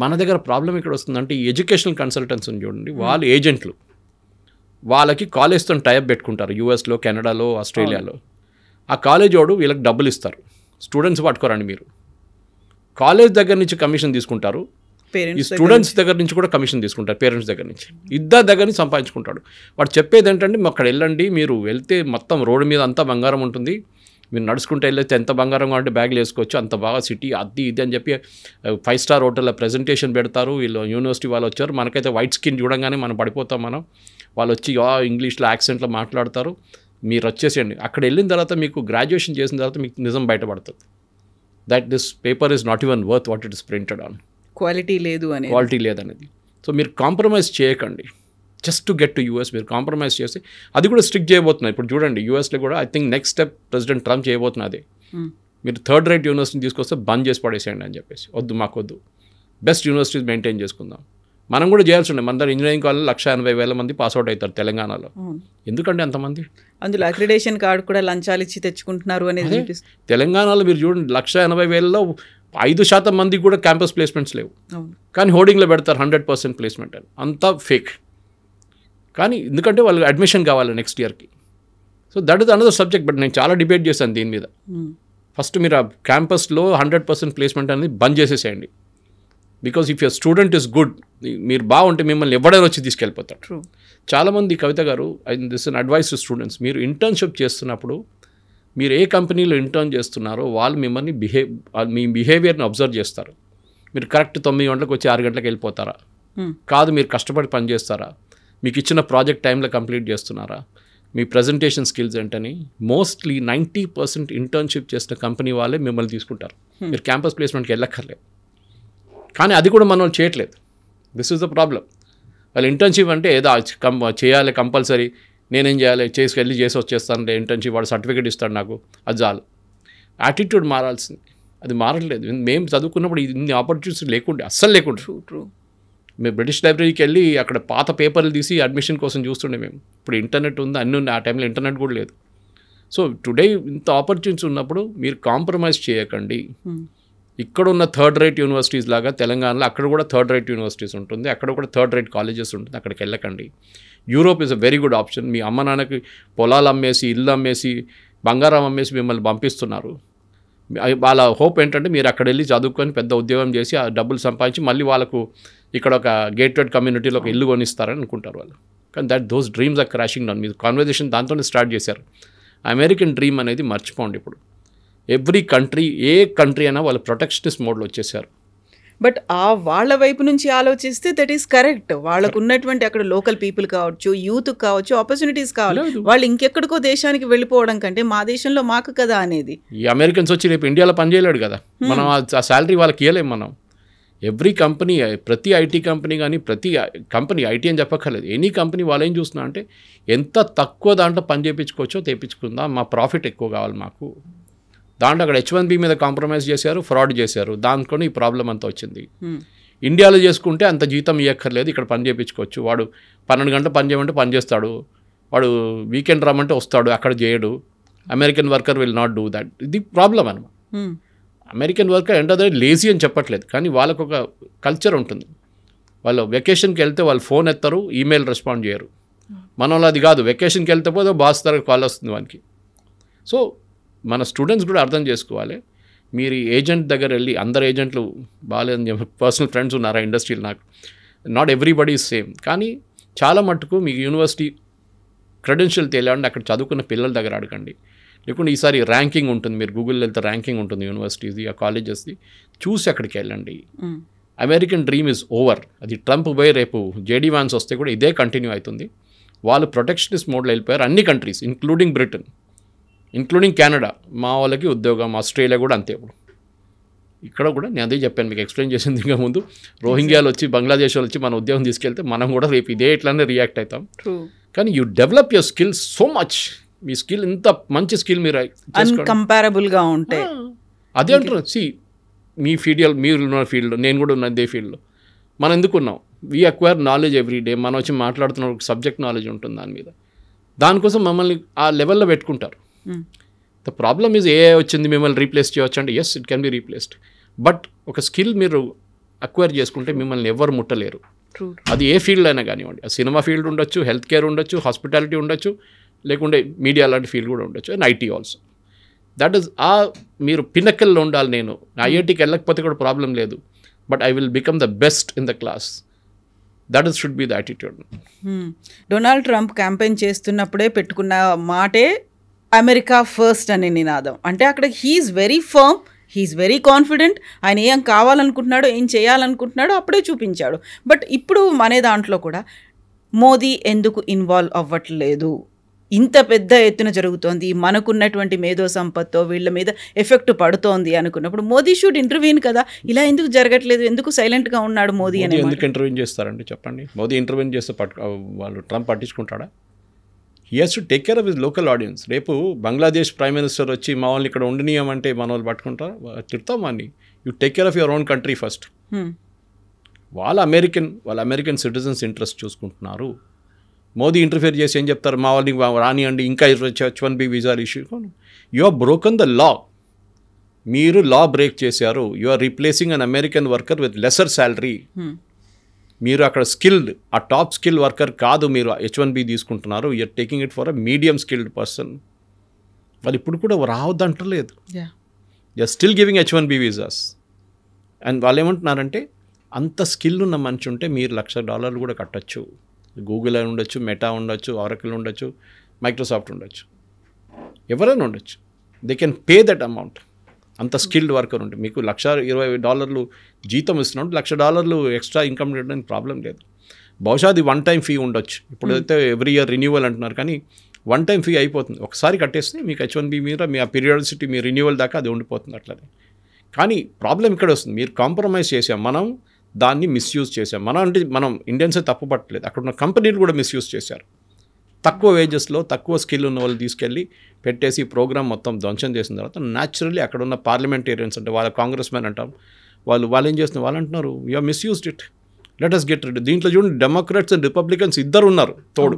మన దగ్గర ప్రాబ్లం ఇక్కడ వస్తుందంటే ఈ ఎడ్యుకేషనల్ కన్సల్టెంట్స్ చూడండి, వాళ్ళు ఏజెంట్లు, వాళ్ళకి కాలేజ్తో టైప్ పెట్టుకుంటారు యూఎస్లో, కెనడాలో, ఆస్ట్రేలియాలో. ఆ కాలేజ్ వాడు వీళ్ళకి డబ్బులు ఇస్తారు. స్టూడెంట్స్ పట్టుకోరండి మీరు, కాలేజ్ దగ్గర నుంచి కమిషన్ తీసుకుంటారు, ఈ స్టూడెంట్స్ దగ్గర నుంచి కూడా కమిషన్ తీసుకుంటారు, పేరెంట్స్ దగ్గర నుంచి, ఇద్దరు దగ్గర నుంచి సంపాదించుకుంటాడు. వాడు చెప్పేది ఏంటంటే అక్కడ వెళ్ళండి, మీరు వెళ్తే మొత్తం రోడ్డు మీద అంతా బంగారం ఉంటుంది, మీరు నడుచుకుంటే వెళ్ళేస్తే ఎంత బంగారం కావాలంటే బ్యాగ్లు వేసుకోవచ్చు, అంత బాగా సిటీ అది ఇది అని చెప్పి 5 స్టార్ హోటల్లో ప్రెజెంటేషన్ పెడతారు. వీళ్ళు యూనివర్సిటీ వాళ్ళు వచ్చారు, మనకైతే వైట్ స్కిన్ చూడంగానే మనం పడిపోతాం. వాళ్ళు వచ్చి ఇంగ్లీష్లో యాక్సెంట్లో మాట్లాడతారు. మీరు వచ్చేసేయండి. అక్కడ వెళ్ళిన తర్వాత మీకు గ్రాడ్యుయేషన్ చేసిన తర్వాత మీకు నిజం బయటపడుతుంది, that this paper is not even worth what it is printed on. Quality లేదనేది. సో మీరు కాంప్రమైజ్ చేయకండి just to get to US. మీరు కాంప్రమైజ్ చేసి అది కూడా స్ట్రిక్ట్ చేయబోతున్నారు. ఇప్పుడు చూడండి యూఎస్లో కూడా I think next step president Trump చేయబోతున్నది. మీరు థర్డ్ రేట్ యూనివర్సిటీని తీసుకొస్తే బంద్ చేసి పడేసేయండి అని చెప్పేసి. మాకు వద్దు, బెస్ట్ యూనివర్సిటీస్ మెయింటైన్ చేసుకుందాం. మనం కూడా చేయాల్సి ఉండే. మన దగ్గర ఇంజనీరింగ్ కాలేజ్ 180,000 మంది పాస్అవుట్ అవుతారు తెలంగాణలో. ఎందుకంటే అంతమంది అందులో అక్రిడేషన్ కార్డు కూడా లంచాలు ఇచ్చి తెచ్చుకుంటున్నారు అనేది తెలంగాణలో మీరు చూడండి. 180,000లో 5% మందికి కూడా క్యాంపస్ ప్లేస్మెంట్స్ లేవు. కానీ హోర్డింగ్లో పెడతారు 100% ప్లేస్మెంట్ అని. అంతా ఫేక్. కానీ ఎందుకంటే వాళ్ళకి అడ్మిషన్ కావాలి నెక్స్ట్ ఇయర్కి. So that is another subject. But నేను చాలా డిబేట్ చేశాను దీని మీద. ఫస్ట్ మీరు ఆ క్యాంపస్లో 100% ప్లేస్మెంట్ అనేది బంద్ చేసేసేయండి. Because if your student is good, మీరు బాగుంటే మిమ్మల్ని ఎవడైనా వచ్చి తీసుకెళ్ళిపోతారు. చాలామంది కవిత గారు, this an advice to students, మీరు ఇంటర్న్షిప్ చేస్తున్నప్పుడు మీరు ఏ కంపెనీలో ఇంటర్న్ చేస్తున్నారో వాళ్ళు మిమ్మల్ని మీ బిహేవియర్ని అబ్జర్వ్ చేస్తారు. మీరు కరెక్ట్ 9 గంటలకు వచ్చి 6 గంటలకు వెళ్ళిపోతారా? కాదు, మీరు కష్టపడి పని చేస్తారా? మీకు ఇచ్చిన ప్రాజెక్ట్ టైంలో కంప్లీట్ చేస్తున్నారా? మీ ప్రజెంటేషన్ స్కిల్స్ ఏంటని మోస్ట్లీ 90% ఇంటర్న్షిప్ చేసిన కంపెనీ వాళ్ళే మిమ్మల్ని తీసుకుంటారు. మీరు క్యాంపస్ ప్లేస్మెంట్కి వెళ్ళక్కర్లేదు. కానీ అది కూడా మనం చేయట్లేదు. This is the problem. వాళ్ళు ఇంటర్న్షిప్ అంటే ఏదో చేయాలి కంపల్సరీ, నేనేం చేయాలి, చేసి వచ్చేస్తానంటే ఇంటర్న్షిప్ వాడు సర్టిఫికేట్ ఇస్తాడు నాకు, అది చాలు. యాటిట్యూడ్ మారాల్సింది, అది మారట్లేదు. మేము చదువుకున్నప్పుడు ఇన్ని ఆపర్చునిటీస్ లేకుండే, అస్సలు లేకుండే. ట్రూ. మేము బ్రిటిష్ లైబ్రరీకి వెళ్ళి అక్కడ పాత పేపర్లు తీసి అడ్మిషన్ కోసం చూస్తుండే మేము. ఇప్పుడు ఇంటర్నెట్ ఉంది, అన్నీ ఉన్నాయి. ఆ టైంలో ఇంటర్నెట్ కూడా లేదు. సో టుడే ఇంత ఆపర్చునిటీస్ ఉన్నప్పుడు మీరు కాంప్రమైజ్ చేయకండి. ఇక్కడ ఉన్న థర్డ్ రేట్ యూనివర్సిటీస్ లాగా తెలంగాణలో అక్కడ కూడా థర్డ్ రేట్ యూనివర్సిటీస్ ఉంటుంది, అక్కడ కూడా థర్డ్ రేట్ కాలేజెస్ ఉంటుంది. అక్కడికి వెళ్ళకండి. Europe is a very good option. మీ అమ్మ నాన్నకి పొలాలు అమ్మేసి, ఇల్లు అమ్మేసి, బంగారం అమ్మేసి మిమ్మల్ని పంపిస్తున్నారు. వాళ్ళ హోప్ ఏంటంటే మీరు అక్కడ వెళ్ళి చదువుకొని పెద్ద ఉద్యోగం చేసి ఆ డబ్బులు సంపాదించి మళ్ళీ వాళ్ళకు ఇక్కడ ఒక గేటెడ్ కమ్యూనిటీలో ఒక ఇల్లు కొనిస్తారని అనుకుంటారు వాళ్ళు. కానీ those dreams are crashing down. మీరు కాన్వర్జేషన్ దాంతోనే స్టార్ట్ చేశారు. అమెరికన్ డ్రీమ్ అనేది మర్చిపోండి. ఇప్పుడు ఎవ్రీ కంట్రీ, ఏ కంట్రీ అయినా వాళ్ళు ప్రొటెక్షనిస్ట్ మోడ్లో వచ్చేసారు. బట్ వాళ్ళ వైపు నుంచి ఆలోచిస్తే దట్ ఈస్ కరెక్ట్. వాళ్ళకు ఉన్నటువంటి అక్కడ లోకల్ పీపుల్ కావచ్చు, యూత్ కావచ్చు, ఆపర్చునిటీస్ కావాలి. వాళ్ళు ఇంకెక్కడికో దేశానికి వెళ్ళిపోవడం కంటే మా దేశంలో మాకు కదా అనేది. ఈ అమెరికన్స్ వచ్చి రేపు ఇండియాలో పనిచేయలేడు కదా, మనం ఆ శాలరీ వాళ్ళకి ఇవ్వలేము. మనం ఎవ్రీ కంపెనీ, ప్రతి ఐటీ కంపెనీ కానీ, ప్రతి కంపెనీ, ఐటీ అని చెప్పక్కర్లేదు, ఎనీ కంపెనీ వాళ్ళు ఏం చూస్తున్నా అంటే ఎంత తక్కువ దాంట్లో పని చేయించుకోవచ్చో తెప్పించుకుందాం, మా ప్రాఫిట్ ఎక్కువ కావాలి మాకు. దాంట్లో అక్కడ H1B మీద కాంప్రమైజ్ చేశారు, ఫ్రాడ్ చేశారు. దాంట్లో ఈ ప్రాబ్లం అంతా వచ్చింది. ఇండియాలో చేసుకుంటే అంత జీతం ఇవ్వక్కర్లేదు, ఇక్కడ పని చేయించుకోవచ్చు. వాడు 12 గంటలు పని చేయమంటే పని చేస్తాడు, వాడు వీకెండ్ రమ్మంటే వస్తాడు, అక్కడ చేయడు. American worker will not do that. ఇది ప్రాబ్లం అనమాట. American worker end of the day lazy అని చెప్పట్లేదు, కానీ వాళ్ళకు ఒక కల్చర్ ఉంటుంది. వాళ్ళు వెకేషన్కి వెళ్తే వాళ్ళు ఫోన్ ఎత్తారు, ఈమెయిల్ రెస్పాండ్ చేయరు. మన వాళ్ళు అది కాదు, వెకేషన్కి వెళ్తే పోతే బాస్ తరగతి కాల్ వస్తుంది వానికి. సో మన స్టూడెంట్స్ కూడా అర్థం చేసుకోవాలి. మీరు ఏజెంట్ దగ్గర వెళ్ళి, అందరు ఏజెంట్లు బాగాలేదని పర్సనల్ ఫ్రెండ్స్ ఉన్నారా ఇండస్ట్రీలో, నాకు నాట్ ఎవ్రీబడి ఈజ్ సేమ్. కానీ చాలా మట్టుకు మీకు యూనివర్సిటీ క్రెడెన్షియల్ తెలియాలంటే అక్కడ చదువుకున్న పిల్లల దగ్గర అడగండి. లేకుంటే ఈసారి ర్యాంకింగ్ ఉంటుంది, మీరు గూగుల్లో వెళ్తే ర్యాంకింగ్ ఉంటుంది యూనివర్సిటీస్ది, ఆ కాలేజెస్ది, చూసి అక్కడికి వెళ్ళండి. American dream is over. అది ట్రంప్ పోయి రేపు జేడీ వాన్స్ వస్తే కూడా ఇదే కంటిన్యూ అవుతుంది. వాళ్ళు ప్రొటెక్షనిస్ట్ మోడ్లో వెళ్ళిపోయారు. అన్ని countries including Britain, including Canada. మా వాళ్ళకి ఉద్యోగం, ఆస్ట్రేలియా కూడా అంతే. ఇప్పుడు ఇక్కడ కూడా నేను అదే చెప్పాను మీకు, ఎక్స్ప్లెయిన్ చేసింది ఇంకా ముందు. రోహింగ్యాలు వచ్చి, బంగ్లాదేశ్ వాళ్ళు వచ్చి మన ఉద్యోగం తీసుకెళ్తే మనం కూడా రేపు ఇదే ఇట్లానే రియాక్ట్ అవుతాం. కానీ you develop your skill so much. Me skill ఇంత మంచి స్కిల్ మీరు అన్కంపారబుల్గా ఉంటాయి. అదే అంటారు. మీ ఫీల్డ్, మీరు ఉన్న ఫీల్డ్, నేను కూడా ఉన్న ఇదే ఫీల్డ్లో. మనం ఎందుకున్నాం? We acquire knowledge every day. మనం వచ్చి మాట్లాడుతున్న సబ్జెక్ట్ నాలెడ్జ్ ఉంటుంది దాని మీద. దానికోసం మమ్మల్ని ఆ లెవెల్లో పెట్టుకుంటారు. ద ప్రాబ్లమ్ ఈజ్ ఏ వచ్చింది మిమ్మల్ని రీప్లేస్ చేయవచ్చు అంటే, yes it can be replaced. But ఒక స్కిల్ మీరు అక్వైర్ చేసుకుంటే మిమ్మల్ని ఎవరు ముట్టలేరు. అది ఏ ఫీల్డ్ అయినా కానివ్వండి. సినిమా ఫీల్డ్ ఉండొచ్చు, హెల్త్ కేర్ ఉండొచ్చు, హాస్పిటాలిటీ ఉండొచ్చు, లేకుంటే మీడియా లాంటి ఫీల్డ్ కూడా ఉండొచ్చు, and IT also. That is మీరు పినకల్లో ఉండాలి. నేను ఐఐటీకి వెళ్ళకపోతే కూడా ప్రాబ్లం లేదు, but I will become the best in the class. That is should be the attitude. Donald Trump campaign చేస్తున్నప్పుడే పెట్టుకున్న మాటే అమెరికా ఫస్ట్ అనే నినాదం. అంటే అక్కడ he's very firm, he's very confident. ఆయన ఏం కావాలనుకుంటున్నాడో, ఏం చేయాలనుకుంటున్నాడో అప్పుడే చూపించాడు. బట్ ఇప్పుడు మన దాంట్లో కూడా మోదీ ఎందుకు ఇన్వాల్వ్ అవ్వట్లేదు? ఇంత పెద్ద ఎత్తున జరుగుతోంది, మనకున్నటువంటి మేధో సంపత్తో వీళ్ళ మీద ఎఫెక్ట్ పడుతోంది అనుకున్నప్పుడు మోదీ షుడ్ ఇంటర్వ్యూన్ కదా. ఇలా ఎందుకు జరగట్లేదు? ఎందుకు సైలెంట్గా ఉన్నాడు మోదీ అని? ఎందుకు ఇంటర్వ్యూన్ చేస్తారండి చెప్పండి? మోదీ ఇంటర్వ్యూన్ చేస్తే వాళ్ళు ట్రంప్ పట్టించుకుంటాడా? He has to take care of his local audience. రేపు బంగ్లాదేశ్ ప్రైమ్ మినిస్టర్ వచ్చి మా వాళ్ళని ఇక్కడ ఉండనీయమంటే మన వాళ్ళు పట్టుకుంటారా? తిడతాం వాడిని. You take care of your own country first. వాళ్ళ అమెరికన్ సిటిజన్స్ ఇంట్రెస్ట్ చూసుకుంటున్నారు. మోదీ ఇంటర్ఫియర్ చేసి ఏం చెప్తారు? మా వాళ్ళని రానియండి, ఇంకా H1B visa issue. You are broken the law. మీరు లా బ్రేక్ చేశారు. You are replacing an American worker with lesser salary. మీరు అక్కడ స్కిల్డ్, ఆ టాప్ స్కిల్ వర్కర్ కాదు, మీరు H1B తీసుకుంటున్నారు. You're taking it for a medium skilled person. వాళ్ళు ఇప్పుడు కూడా రావద్దంటలేదు. They are still giving H1B visas. And వాళ్ళు ఏమంటున్నారంటే, అంత స్కిల్ ఉన్న మనిషి ఉంటే మీరు $1,00,000 కూడా కట్టచ్చు. గూగుల్ అని ఉండొచ్చు, మెటా ఉండొచ్చు, ఆరకిల్ ఉండొచ్చు, మైక్రోసాఫ్ట్ ఉండొచ్చు, ఎవరైనా ఉండొచ్చు. They can pay that amount. అంత స్కిల్డ్ వర్కర్ ఉంటే మీకు $120 జీతం ఇస్తున్నాడు, $1,00,000 ఎక్స్ట్రా ఇన్కమ్ చేయడానికి ప్రాబ్లం లేదు. బహుశా అది వన్ టైం ఫీ ఉండొచ్చు. ఇప్పుడైతే ఎవ్రీ ఇయర్ రిన్యూవల్ అంటున్నారు, కానీ వన్ టైం ఫీ అయిపోతుంది. ఒకసారి కట్టేస్తే మీకు H1B మీద మీ ఆ పీరియాడిసిటీ, మీ రిన్యూవల్ దాకా అది ఉండిపోతుంది అట్లనే. కానీ ప్రాబ్లం ఇక్కడ వస్తుంది, మీరు కాంప్రమైజ్ చేసాం, మనం దాన్ని మిస్యూజ్ చేసాం. మనం ఇండియన్సే తప్పు పట్టలేదు, అక్కడ ఉన్న కంపెనీలు కూడా మిస్యూజ్ చేశారు. తక్కువ వేజెస్లో తక్కువ స్కిల్ ఉన్న వాళ్ళు తీసుకెళ్ళి పెట్టేసి ప్రోగ్రామ్ మొత్తం ధ్వంసం చేసిన తర్వాత న్యాచురల్లీ అక్కడ ఉన్న పార్లమెంటేరియన్స్ అంటే వాళ్ళ కాంగ్రెస్ మెన్ అంటాం, వాళ్ళు ఏం చేస్తున్నారు, వాళ్ళు అంటున్నారు you are misused it. Let us get ready. దీంట్లో చూడండి డెమోక్రాట్స్ అండ్ రిపబ్లికన్స్ ఇద్దరు ఉన్నారు తోడు.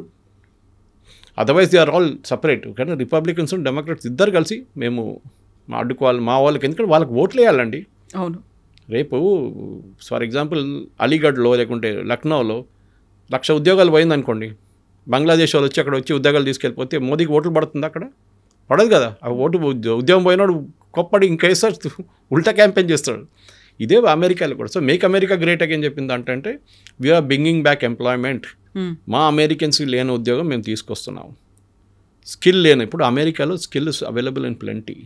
Otherwise they are all separate. కానీ రిపబ్లికన్స్ అండ్ డెమోక్రాట్స్ ఇద్దరు కలిసి మేము అడ్డుకోవాలి మా వాళ్ళకి, ఎందుకంటే వాళ్ళకి ఓట్లు వేయాలండి. అవును. రేపు ఫర్ ఎగ్జాంపుల్ అలీగఢ్లో లేకుంటే లక్నోలో 1,00,000 ఉద్యోగాలు పోయిందనుకోండి, బంగ్లాదేశ్ వాళ్ళు వచ్చి అక్కడ వచ్చి ఉద్యోగాలు తీసుకెళ్ళిపోతే మోదీకి ఓట్లు పడుతుంది అక్కడ? పడదు కదా. ఆ ఓటు ఉద్యోగం పోయినాడు కొప్పడి ఇంకేసారి ఉల్టా క్యాంపెయిన్ చేస్తాడు. ఇదే అమెరికాలో కూడా. So make America great again చెప్పింది అంటే వీఆర్ బ్రింగింగ్ బ్యాక్ ఎంప్లాయ్మెంట్. మా అమెరికన్స్కి లేని ఉద్యోగం మేము తీసుకొస్తున్నాం. స్కిల్ లేని, ఇప్పుడు అమెరికాలో skill is available in plenty.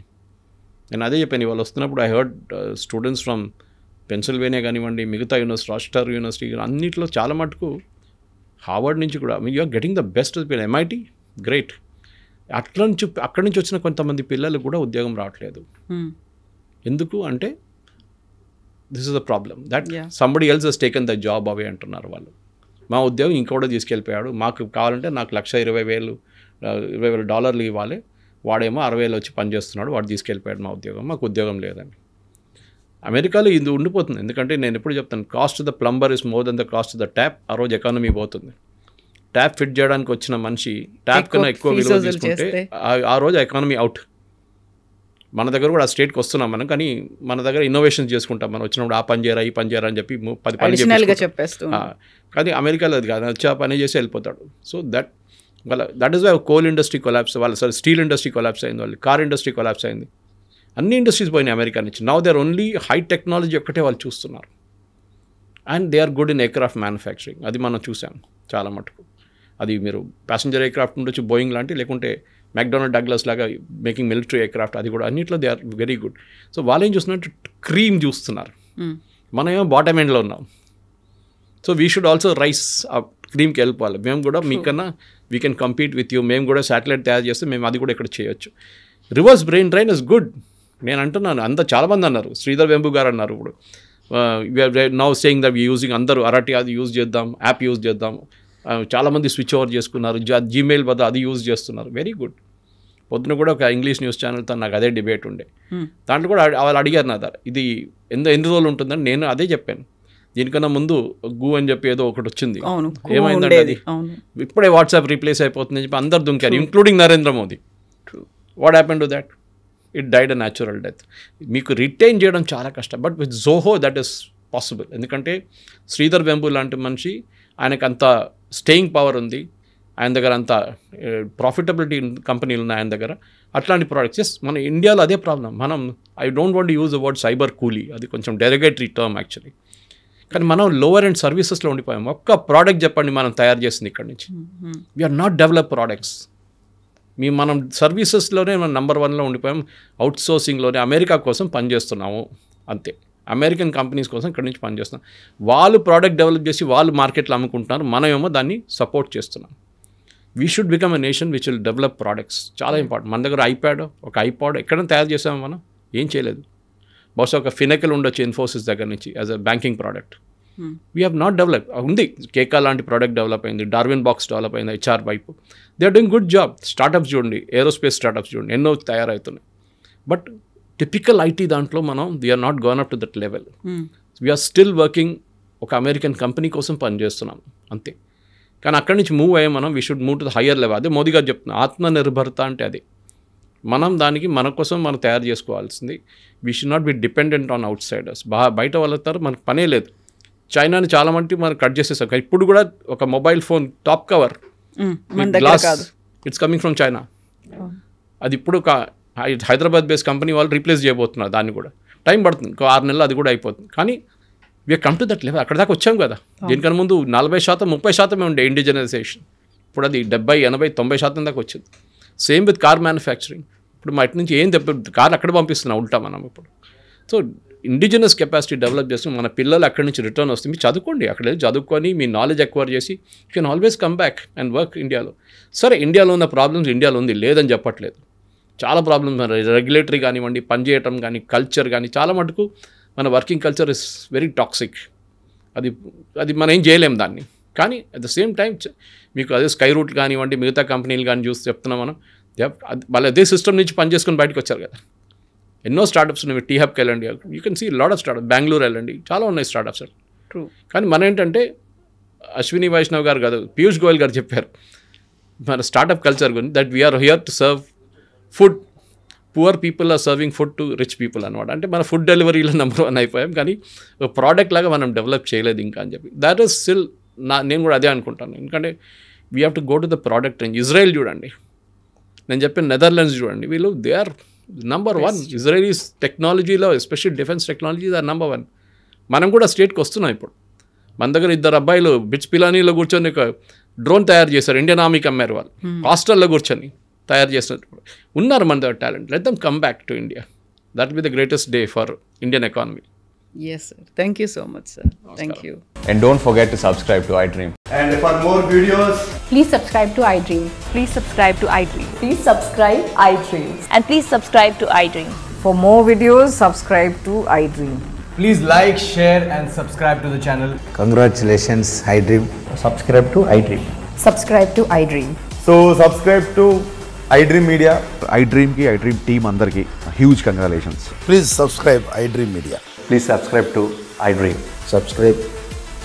నేను అదే చెప్పాను వాళ్ళు వస్తున్నప్పుడు. I heard students from Pennsylvania కానివ్వండి, మిగతా యూనివర్సిటీ, రాస్టర్ యూనివర్సిటీ, అన్నింటిలో చాలా మటుకు హార్వర్డ్ నుంచి కూడా you are getting the best MIT great. అక్కడి నుంచి వచ్చిన కొంతమంది పిల్లలు కూడా ఉద్యోగం రావట్లేదు. ఎందుకు అంటే this is the problem that somebody else has taken the job away అంటున్నారు వాళ్ళు. మా ఉద్యోగం ఇంకోటి తీసుకెళ్ళిపోయాడు, మాకు కావాలంటే నాకు $1,20,000 ఇవ్వాలి, వాడేమో 60,000 వచ్చి పనిచేస్తున్నాడు, వాడు తీసుకెళ్ళిపోయాడు మా ఉద్యోగం, మాకు ఉద్యోగం లేదని. అమెరికాలో ఇది ఉండిపోతుంది. ఎందుకంటే నేను ఎప్పుడు చెప్తాను, cost the plumber is more than the cost the tap. ఆ రోజు ఎకానమీ పోతుంది. ట్యాప్ ఫిట్ చేయడానికి వచ్చిన మనిషి ట్యాప్ కన్నా ఎక్కువ విలువ తీసుకుంటే ఆ రోజు ఎకానమీ అవుట్. మన దగ్గర కూడా ఆ స్టేట్కి వస్తున్నాం మనం, కానీ మన దగ్గర ఇన్నోవేషన్స్ చేసుకుంటాం. మనం వచ్చినప్పుడు ఆ పని చేయరా ఈ పని చేయరా అని చెప్పి 10 పని చెప్పేస్తాం. కానీ అమెరికాలో అది కాదు, వచ్చి ఆ పని చేసి వెళ్ళిపోతాడు. So that is why coal industry collapse, వాళ్ళ స్టీల్ ఇండస్ట్రీ కొలాప్స్ అయింది, వాళ్ళు కార్ ఇండస్ట్రీ కొలాప్స్ అయింది, అన్ని ఇండస్ట్రీస్ పోయినాయి అమెరికా నుంచి. Now they are only high technology ఒక్కటే వాళ్ళు చూస్తున్నారు. And they are good in aircraft manufacturing. అది మనం చూసాం చాలా మటుకు. అది మీరు ప్యాసింజర్ ఎయిర్క్రాఫ్ట్ ఉండొచ్చు, బోయింగ్ లాంటి, లేకుంటే మెక్డొనాల్డ్ డగ్లస్ లాగా మేకింగ్ మిలిటరీ ఎయిర్క్రాఫ్ట్, అది కూడా అన్నింటిలో they are very good. So వాళ్ళు ఏం చూస్తున్నట్టు క్రీమ్ చూస్తున్నారు, మనమేమో బాటమ్ ఎండ్లో ఉన్నాం. So we should also rise ఆ క్రీమ్కి వెళ్ళిపోవాలి. మేము కూడా మీకన్నా we can compete with you. మేము కూడా శాటిలైట్ తయారు చేస్తే మేము అది కూడా ఇక్కడ చేయొచ్చు. Reverse brain drain is good. నేను అంటున్నాను, చాలామంది అన్నారు, శ్రీధర్ వెంబు గారు అన్నారు, ఇప్పుడు నౌ సేయింగ్ దట్ యూజింగ్ అందరూ అరటి అది యూజ్ చేద్దాం, యాప్ యూజ్ చేద్దాం. చాలామంది స్విచ్ ఓవర్ చేసుకున్నారు, జీమెయిల్ బదులు అది యూజ్ చేస్తున్నారు. Very good. పొద్దున కూడా ఒక ఇంగ్లీష్ న్యూస్ ఛానల్తో నాకు అదే డిబేట్ ఉండే. దాంట్లో కూడా వాళ్ళు అడిగారు నా దగ్గర, ఇది ఎన్ని రోజులు ఉంటుందని. నేను అదే చెప్పాను, దీనికన్నా ముందు గూ అని చెప్పి ఏదో ఒకటి వచ్చింది, ఏమైందంటే అది ఇప్పుడే వాట్సాప్ రీప్లేస్ అయిపోతుందని చెప్పి అందరు దుంకారు, including Narendra Modi. What happen to that? It died a natural death. మీకు రిటైన్ చేయడం చాలా కష్టం, but with Zoho that is possible. ఎందుకంటే శ్రీధర్ వెంబు లాంటి మనిషి, ఆయనకు అంత స్టేయింగ్ పవర్ ఉంది, ఆయన దగ్గర అంత ప్రాఫిటబిలిటీ కంపెనీలు ఉన్నాయి ఆయన దగ్గర. అట్లాంటి ప్రోడక్ట్స్ మన ఇండియాలో అదే problem. I don't want use the word cyber కూలీ, అది కొంచెం డెరిగేటరీ టర్మ్ యాక్చువల్లీ. కానీ మనం లోవర్ అండ్ సర్వీసెస్లో ఉండిపోయాం. ఒక్క ప్రోడక్ట్ చెప్పండి మనం తయారు చేసింది ఇక్కడ నుంచి. We are not develop products. మనం సర్వీసెస్లోనే మనం నెంబర్ 1లో ఉండిపోయాం. అవుట్ సోర్సింగ్లోనే అమెరికా కోసం పనిచేస్తున్నాము అంతే. అమెరికన్ కంపెనీస్ కోసం ఇక్కడ నుంచి పనిచేస్తున్నాం. వాళ్ళు ప్రోడక్ట్ డెవలప్ చేసి వాళ్ళు మార్కెట్లో అమ్ముకుంటున్నారు, మనమేమో దాన్ని సపోర్ట్ చేస్తున్నాం. We should become a nation which will develop products. చాలా ఇంపార్టెంట్. మన దగ్గర ఐపాడ్ ఎక్కడైనా తయారు చేసాము మనం? ఏం చేయలేదు. బహుశా ఒక ఫినెకల్ ఉండొచ్చు ఇన్ఫోసిస్ దగ్గర నుంచి as a banking product. We have not develop. ఉంది కేకా లాంటి ప్రోడక్ట్ డెవలప్ అయింది, డార్విన్ బాక్స్ డెవలప్ అయింది, HR వైపు they are doing good job. Startups చూడండి, ఏరోస్పేస్ స్టార్టప్స్ చూడండి, ఎన్నో తయారవుతున్నాయి. బట్ టిపికల్ IT దాంట్లో మనం we are not gone up to that level. We are still working. ఒక అమెరికన్ కంపెనీ కోసం పనిచేస్తున్నాం అంతే. కానీ అక్కడి నుంచి మూవ్ అయ్యే మనం we should move to the higher level. అదే మోదీ గారు చెప్తున్నా, ఆత్మనిర్భరత అంటే అదే. మనం దానికి మన కోసం మనం తయారు చేసుకోవాల్సింది. We should not be dependent on outsiders. బయట వాళ్ళతో మనకు పనే లేదు. చైనాని చాలా మంది మనం కట్ చేసేసాం. ఇప్పుడు కూడా ఒక mobile phone top cover glass it's coming from China. అది ఇప్పుడు ఒక హైదరాబాద్ బేస్డ్ కంపెనీ వాళ్ళు రీప్లేస్ చేయబోతున్నారు. దాన్ని కూడా టైం పడుతుంది, 6 నెలలు అది కూడా అయిపోతుంది. కానీ we are come to that level. అక్కడ దాకా వచ్చాం కదా. దీనికన్నా ముందు 40%, 30% ఉండే ఇండిజినైజేషన్. ఇప్పుడు అది 70, 80, 90% దాకా వచ్చింది. Same with car manufacturing. ఇప్పుడు మా ఇటు నుంచి ఏం కార్ అక్కడ పంపిస్తున్నాం ఉల్టా మనం ఇప్పుడు. సో ఇండిజినస్ కెపాసిటీ డెవలప్ చేసి మన పిల్లలు అక్కడి నుంచి రిటర్న్ వస్తుంది. మీరు చదువుకోండి, అక్కడ చదువుకొని మీ నాలెడ్జ్ ఎక్వైర్ చేసి you can always come back and work ఇండియాలో. సరే, ఇండియాలో ఉన్న ప్రాబ్లమ్స్ ఇండియాలో ఉంది, లేదని చెప్పట్లేదు. చాలా ప్రాబ్లమ్స్, రెగ్యులేటరీ కానివ్వండి, పనిచేయటం కానీ, కల్చర్ కానీ, చాలా మటుకు మన working culture is very toxic. అది మనం ఏం చేయలేం దాన్ని. కానీ అట్ ద సేమ్ టైం మీకు అదే స్కై రూట్ కానివ్వండి, మిగతా కంపెనీలు కానీ చూసి చెప్తున్నాం మనం, వాళ్ళు అదే సిస్టమ్ నుంచి పనిచేసుకొని బయటకు వచ్చారు కదా. ఎన్నో స్టార్టప్స్ ఉన్నాయి. టీ హబ్కి వెళ్ళండి, you can see lot of startup. Bengaluru వెళ్ళండి, చాలా ఉన్నాయి స్టార్టప్స్. ట్రూ. కానీ మన ఏంటంటే అశ్విని వైష్ణవ్ గారు కాదు, పీయూష్ గోయల్ గారు చెప్పారు మన స్టార్టప్ కల్చర్ గురించి, that we are here to serve food, poor people are serving food to rich people అనమాట. అంటే మన ఫుడ్ డెలివరీలో నెంబర్ 1 అయిపోయాం, కానీ ఒక ప్రోడక్ట్ లాగా మనం డెవలప్ చేయలేదు ఇంకా అని చెప్పి. దాట్ ఈస్ స్టిల్ నేను కూడా అదే అనుకుంటాను. ఎందుకంటే we have to go to the product range. Israel చూడండి, నేను చెప్పిన నెదర్లాండ్స్ చూడండి, వీళ్ళు దే ఆర్ నంబర్ 1. ఇజ్రాయలీస్ టెక్నాలజీలో especially defence technologies are number 1. మనం కూడా స్టేట్కి వస్తున్నాం ఇప్పుడు. మన దగ్గర 2 అబ్బాయిలు బిట్స్ పిలానీలో కూర్చొని ఒక డ్రోన్ తయారు చేశారు, ఇండియన్ ఆర్మీకి అమ్మారు వాళ్ళు. హాస్టల్లో కూర్చొని తయారు చేసినట్టు ఉన్నారు మన దగ్గర talent. Let them come back to India. That be the greatest day for Indian economy. Yes, sir. Thank you so much, sir. Thank you. And don't forget to subscribe to iDream. And for more videos, Please subscribe to iDream. Please subscribe to iDream. Please subscribe iDream. And please subscribe to iDream. For more videos, subscribe to iDream. please like, share and subscribe to the channel. Congratulations, iDream. Subscribe to iDream. Subscribe to iDream. So subscribe to iDream Media. iDream ki iDream team andarki huge congratulations. Please subscribe iDream Media. Please subscribe to iDream. Subscribe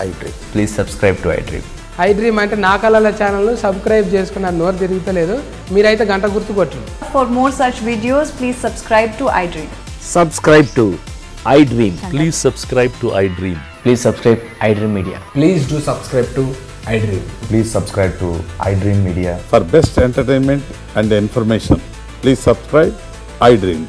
iDream. Please subscribe to iDream. iDream అంటే నా కళల ఛానల్ను subscribe చేసుకున్న నోరు తిరుగుతలేదు, మీరైతే గంట గుర్తు కొట్టండి. For more such videos, please subscribe to iDream. Subscribe to iDream. Please subscribe to iDream. Please subscribe iDream Media. Please do subscribe to iDream. Please subscribe to iDream Media. For best entertainment and information, please subscribe iDream.